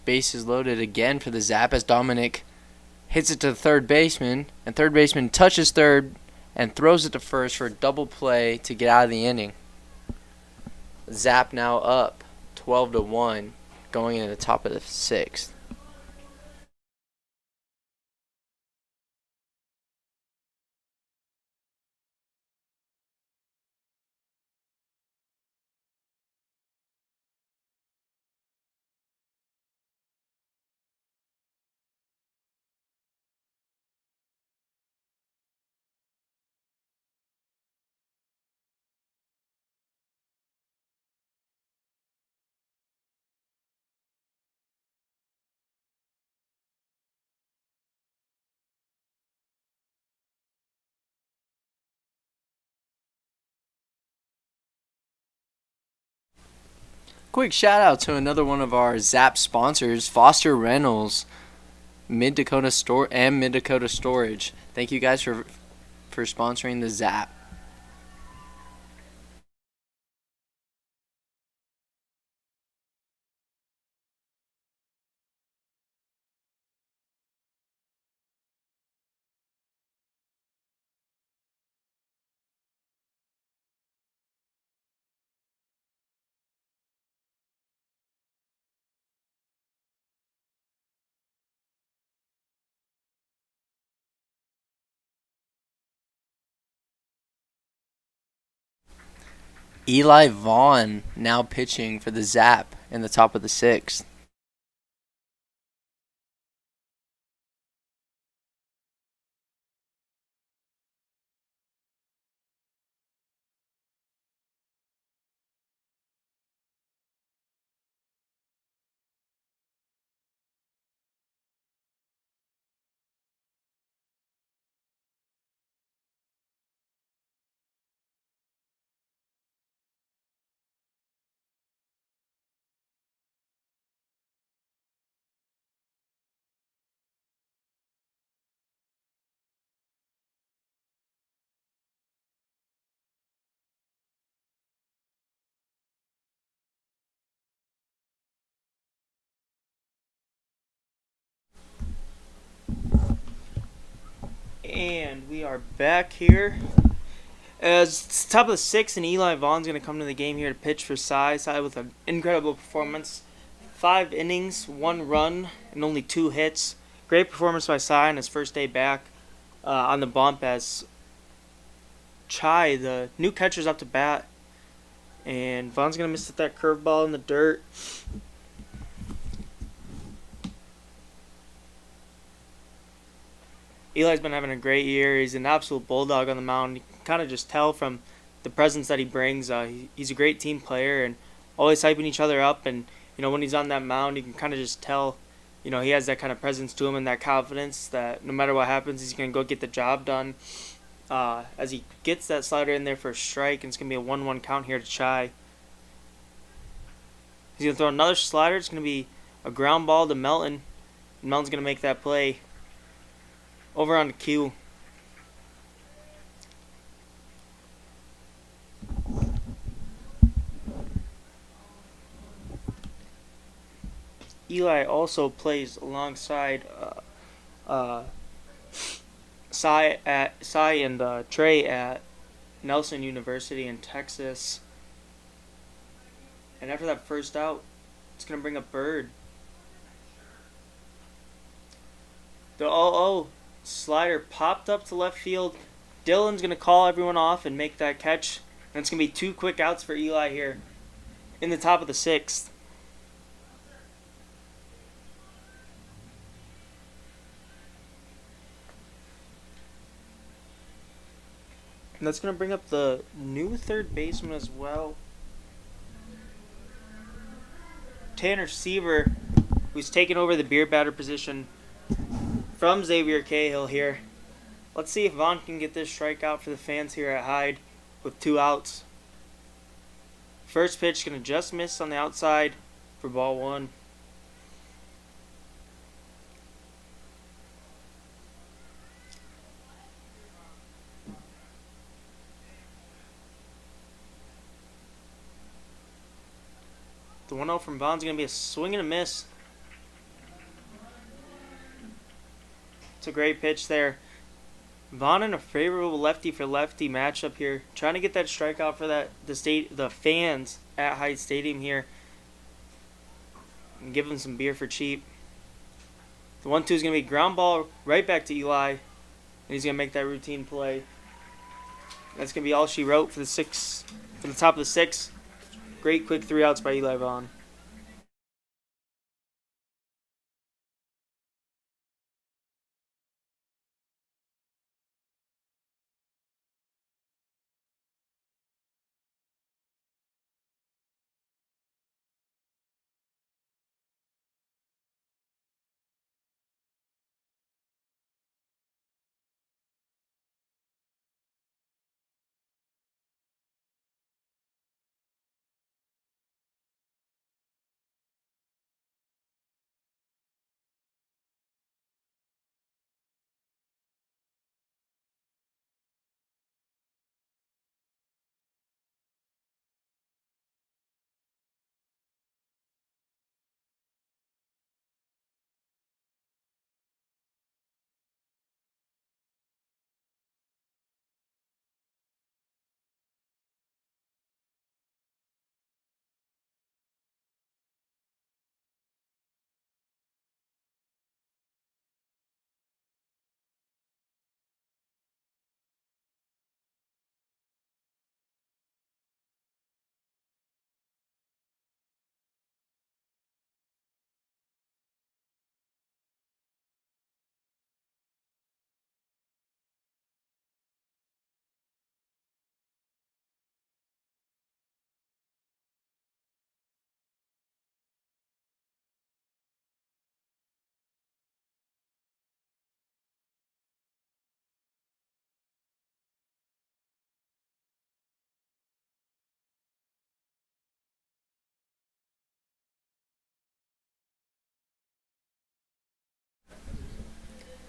Speaker 1: Base is loaded again for the Zap as Dominic hits it to the third baseman, and third baseman touches third and throws it to first for a double play to get out of the inning. Zap now up 12-1 going into the top of the sixth. Quick shout out to another one of our Zap sponsors, Foster Rentals, Mid Dakota Store and Mid Dakota Storage. Thank you guys for sponsoring the Zap. Eli Vaughn now pitching for the Zap in the top of the sixth.
Speaker 2: And we are back here. As it's top of the sixth, and Eli Vaughn's going to come to the game here to pitch for Cy. Cy with an incredible performance. 5 innings, 1 run, and only 2 hits. Great performance by Cy on his first day back on the bump as Chai, the new catcher's up to bat. And Vaughn's going to miss that curveball in the dirt. Eli's been having a great year. He's an absolute bulldog on the mound. You can kind of just tell from the presence that he brings. He's a great team player and always hyping each other up. And, when he's on that mound, you can kind of just tell, he has that kind of presence to him and that confidence that no matter what happens, he's going to go get the job done. As he gets that slider in there for a strike, and it's going to be a 1-1 count here to Chai. He's going to throw another slider. It's going to be a ground ball to Melton. And Melton's going to make that play. Over on the queue. Eli also plays alongside Cy and Trey at Nelson University in Texas. And after that first out, it's going to bring up Bird. The 0-0 slider popped up to left field. Dylan's going to call everyone off and make that catch. And it's going to be 2 quick outs for Eli here in the top of the sixth. And that's going to bring up the new third baseman as well. Tanner Seaver, who's taken over the beer batter position from Xavier Cahill here. Let's see if Vaughn can get this strikeout for the fans here at Hyde with 2 outs. First pitch going to just miss on the outside for ball 1. The 1-0 from Vaughn's going to be a swing and a miss. It's a great pitch there. Vaughn in a favorable lefty for lefty matchup here, trying to get that strikeout for the fans at Hyde Stadium here, and give them some beer for cheap. The 1-2 is gonna be ground ball right back to Eli, and he's gonna make that routine play. That's gonna be all she wrote for the top of the 6th. Great quick 3 outs by Eli Vaughn.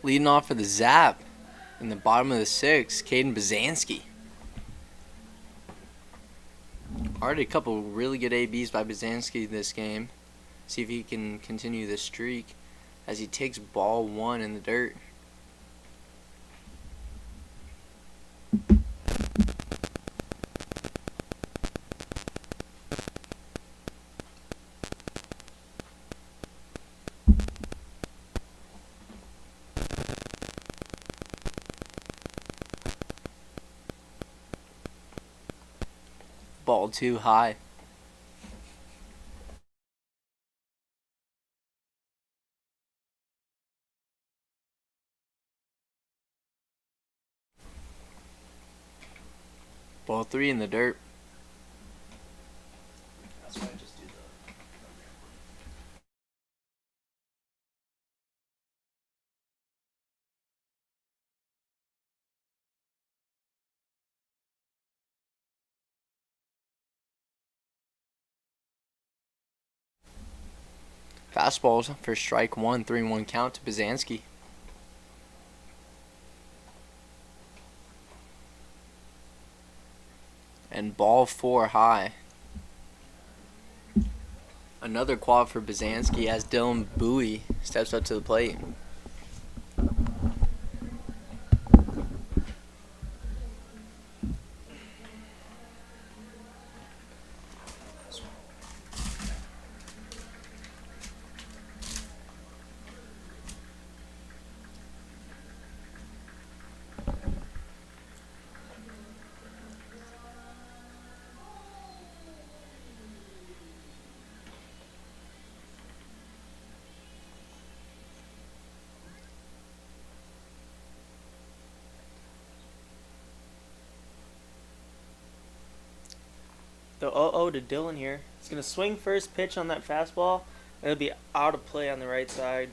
Speaker 1: Leading off for the Zap in the bottom of the 6th, Caden Bazanski. Already a couple really good ABs by Bazanski this game. See if he can continue this streak as he takes ball 1 in the dirt. Ball 2 high. Ball 3 in the dirt.
Speaker 3: That's why I just do
Speaker 1: Fastballs for strike 1, 3-1 count to Bazanski. And ball 4 high. Another quad for Bazanski as Dylan Bowie steps up to the plate.
Speaker 2: The 0-0 to Dylan here. He's going to swing first pitch on that fastball. It'll be out of play on the right side.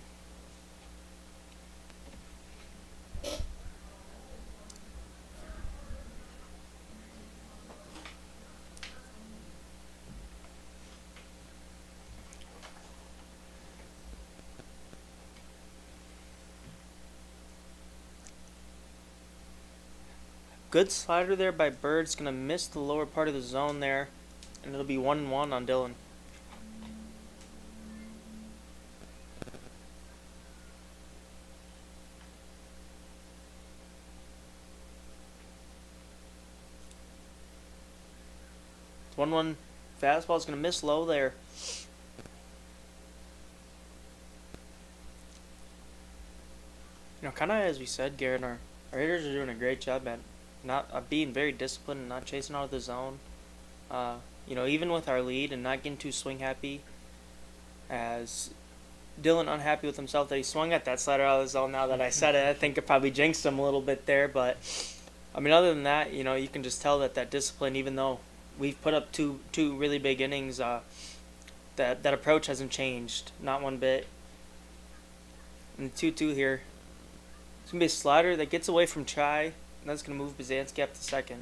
Speaker 2: Good slider there by Bird. It's going to miss the lower part of the zone there. And it'll be 1-1 on Dylan. 1-1 fastball's going to miss low there. Kind of as we said, Garrett, our hitters are doing a great job at not being very disciplined and not chasing out of the zone. Even with our lead and not getting too swing happy, as Dylan unhappy with himself that he swung at that slider out of the zone. Now that I said it, I think it probably jinxed him a little bit there. But other than that, you can just tell that discipline, even though we've put up two really big innings, that approach hasn't changed, not one bit. And 2-2 here. It's gonna be a slider that gets away from Chai, and that's gonna move Bazanski up to second.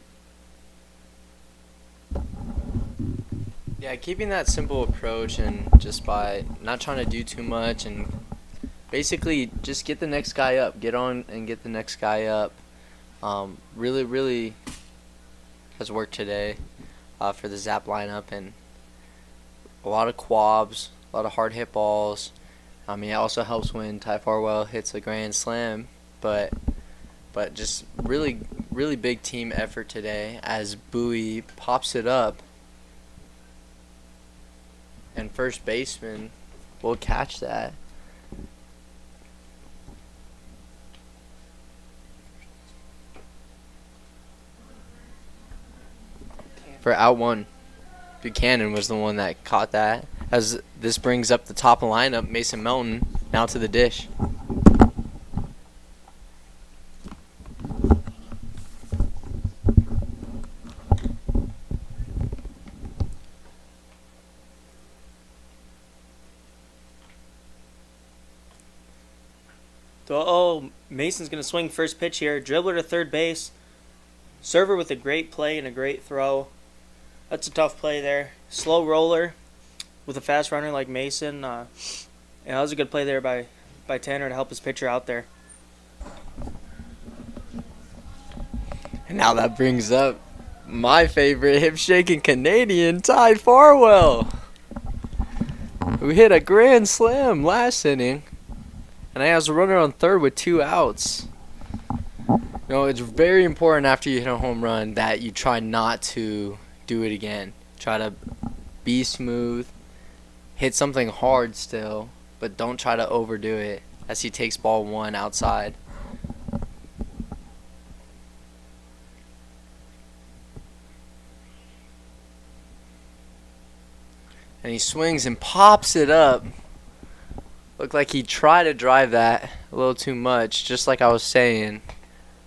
Speaker 1: Yeah, keeping that simple approach and just by not trying to do too much and basically just get the next guy up. Get on and get the next guy up. Really has worked today for the Zap lineup, and a lot of quabs, a lot of hard hit balls. It also helps when Ty Farwell hits a grand slam, but just really big team effort today as Bowie pops it up. And first baseman will catch that. For out one, Buchanan was the one that caught that. As this brings up the top of the lineup, Mason Melton now to the dish.
Speaker 2: So, Mason's going to swing first pitch here. Dribbler to third base. Server with a great play and a great throw. That's a tough play there. Slow roller with a fast runner like Mason. That was a good play there by Tanner to help his pitcher out there.
Speaker 1: And now that brings up my favorite hip-shaking Canadian, Ty Farwell, who hit a grand slam last inning. And I was a runner on third with 2 outs. It's very important after you hit a home run that you try not to do it again. Try to be smooth, hit something hard still, but don't try to overdo it as he takes ball 1 outside. And he swings and pops it up. Looked like he tried to drive that a little too much, just like I was saying.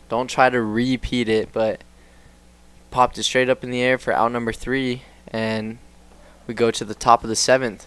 Speaker 1: Don't try to repeat it, but popped it straight up in the air for out number 3, and we go to the top of the 7th.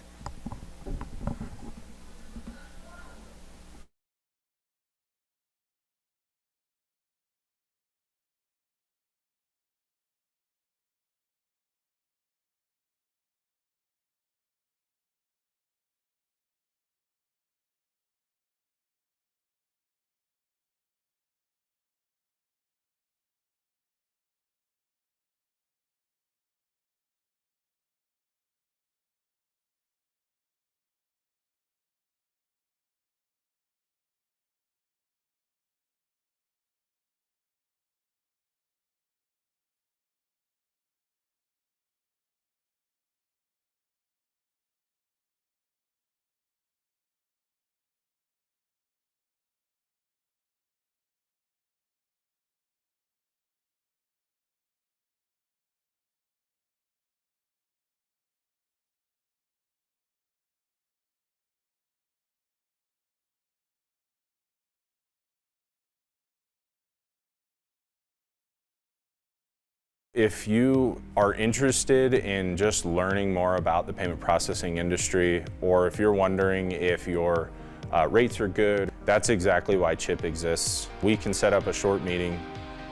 Speaker 3: If you are interested in just learning more about the payment processing industry, or if you're wondering if your rates are good, that's exactly why CHIP exists. We can set up a short meeting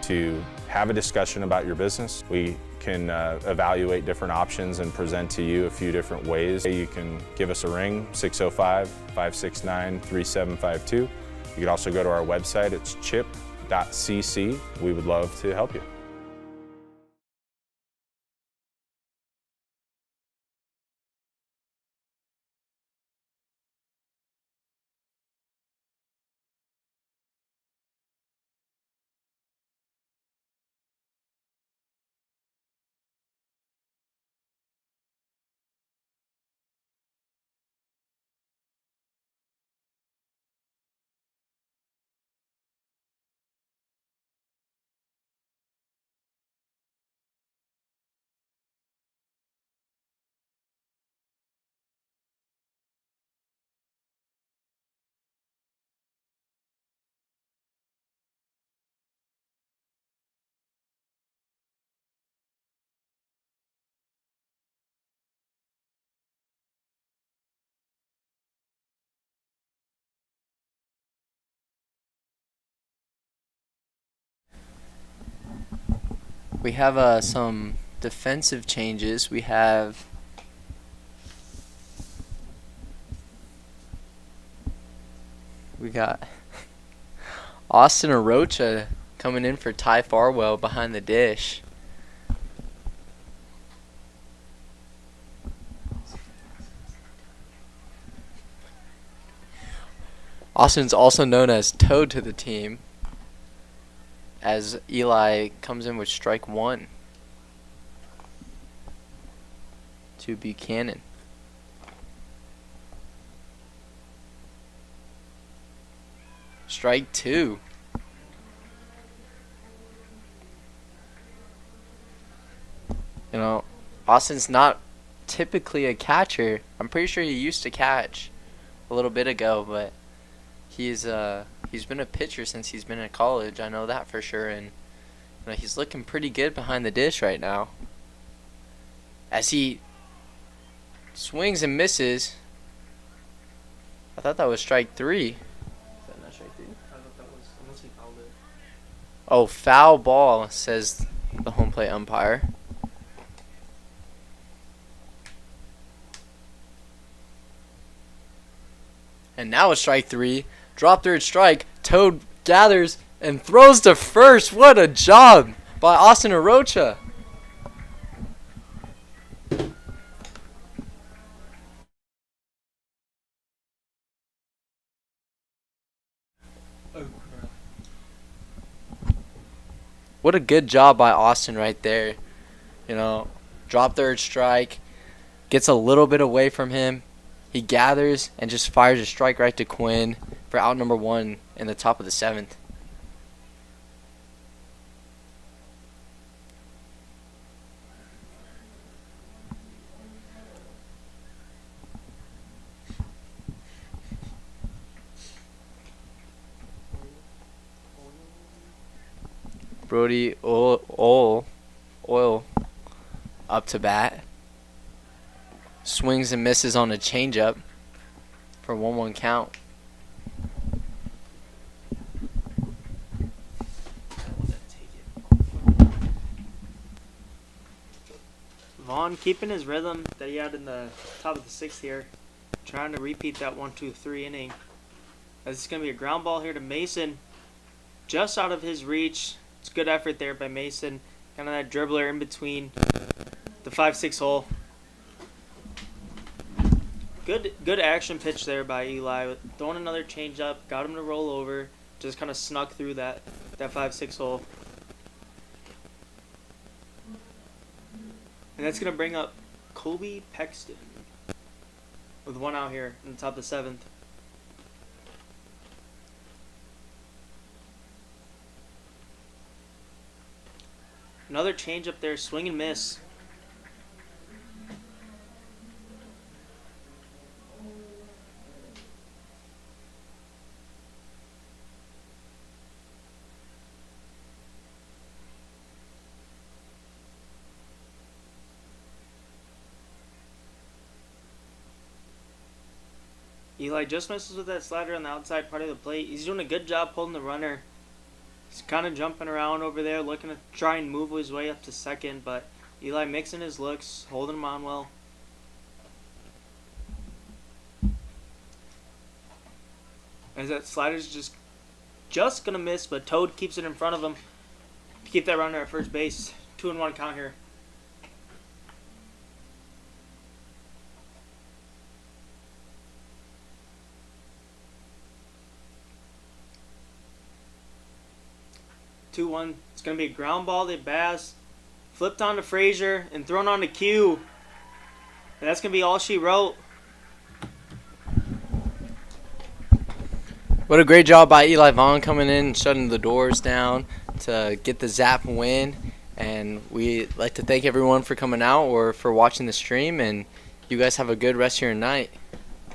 Speaker 3: to have a discussion about your business. We can evaluate different options and present to you a few different ways. You can give us a ring, 605-569-3752. You can also go to our website, it's chip.cc. We would love to help you.
Speaker 1: we have some defensive changes. We got Austin Arocha coming in for Ty Farwell behind the dish. Austin's also known as Toad to the team, as Eli comes in with strike one to Buchanan. Strike two. You know, Austin's not typically a catcher. I'm pretty sure he used to catch a little bit ago, but he's been a pitcher since he's been in college. I know that for sure, and he's looking pretty good behind the dish right now. As he swings and misses. I thought that was strike three. Oh, foul ball, says the home plate umpire. And now it's strike three. Drop third strike. Toad gathers and throws to first. What a job by Austin Arocha. What a good job by Austin right there. Drop third strike. Gets a little bit away from him. He gathers and just fires a strike right to Quinn for out number one in the top of the seventh. Brody Oil up to bat. Swings and misses on a changeup for 1-1 count.
Speaker 2: Vaughn keeping his rhythm that he had in the top of the sixth here. Trying to repeat that 1-2-3 inning. As it's going to be a ground ball here to Mason. Just out of his reach. It's good effort there by Mason. Kind of that dribbler in between the 5-6 hole. Good action pitch there by Eli. Throwing another changeup. Got him to roll over. Just kind of snuck through that 5-6 hole. And that's going to bring up Colby Pexton with one out here in the top of the seventh. Another change up there, swing and miss. Eli just misses with that slider on the outside part of the plate. He's doing a good job holding the runner. He's kind of jumping around over there, looking to try and move his way up to second, but Eli mixing his looks, holding him on well. As that slider's just going to miss, but Toad keeps it in front of him to keep that runner at first base. 2-1 count here. It's going to be a ground ball to Bass. Flipped on to Frazier and thrown on to Q. And that's going to be all she wrote.
Speaker 1: What a great job by Eli Vaughn coming in and shutting the doors down to get the Zap win. And we'd like to thank everyone for coming out or for watching the stream. And you guys have a good rest of your night.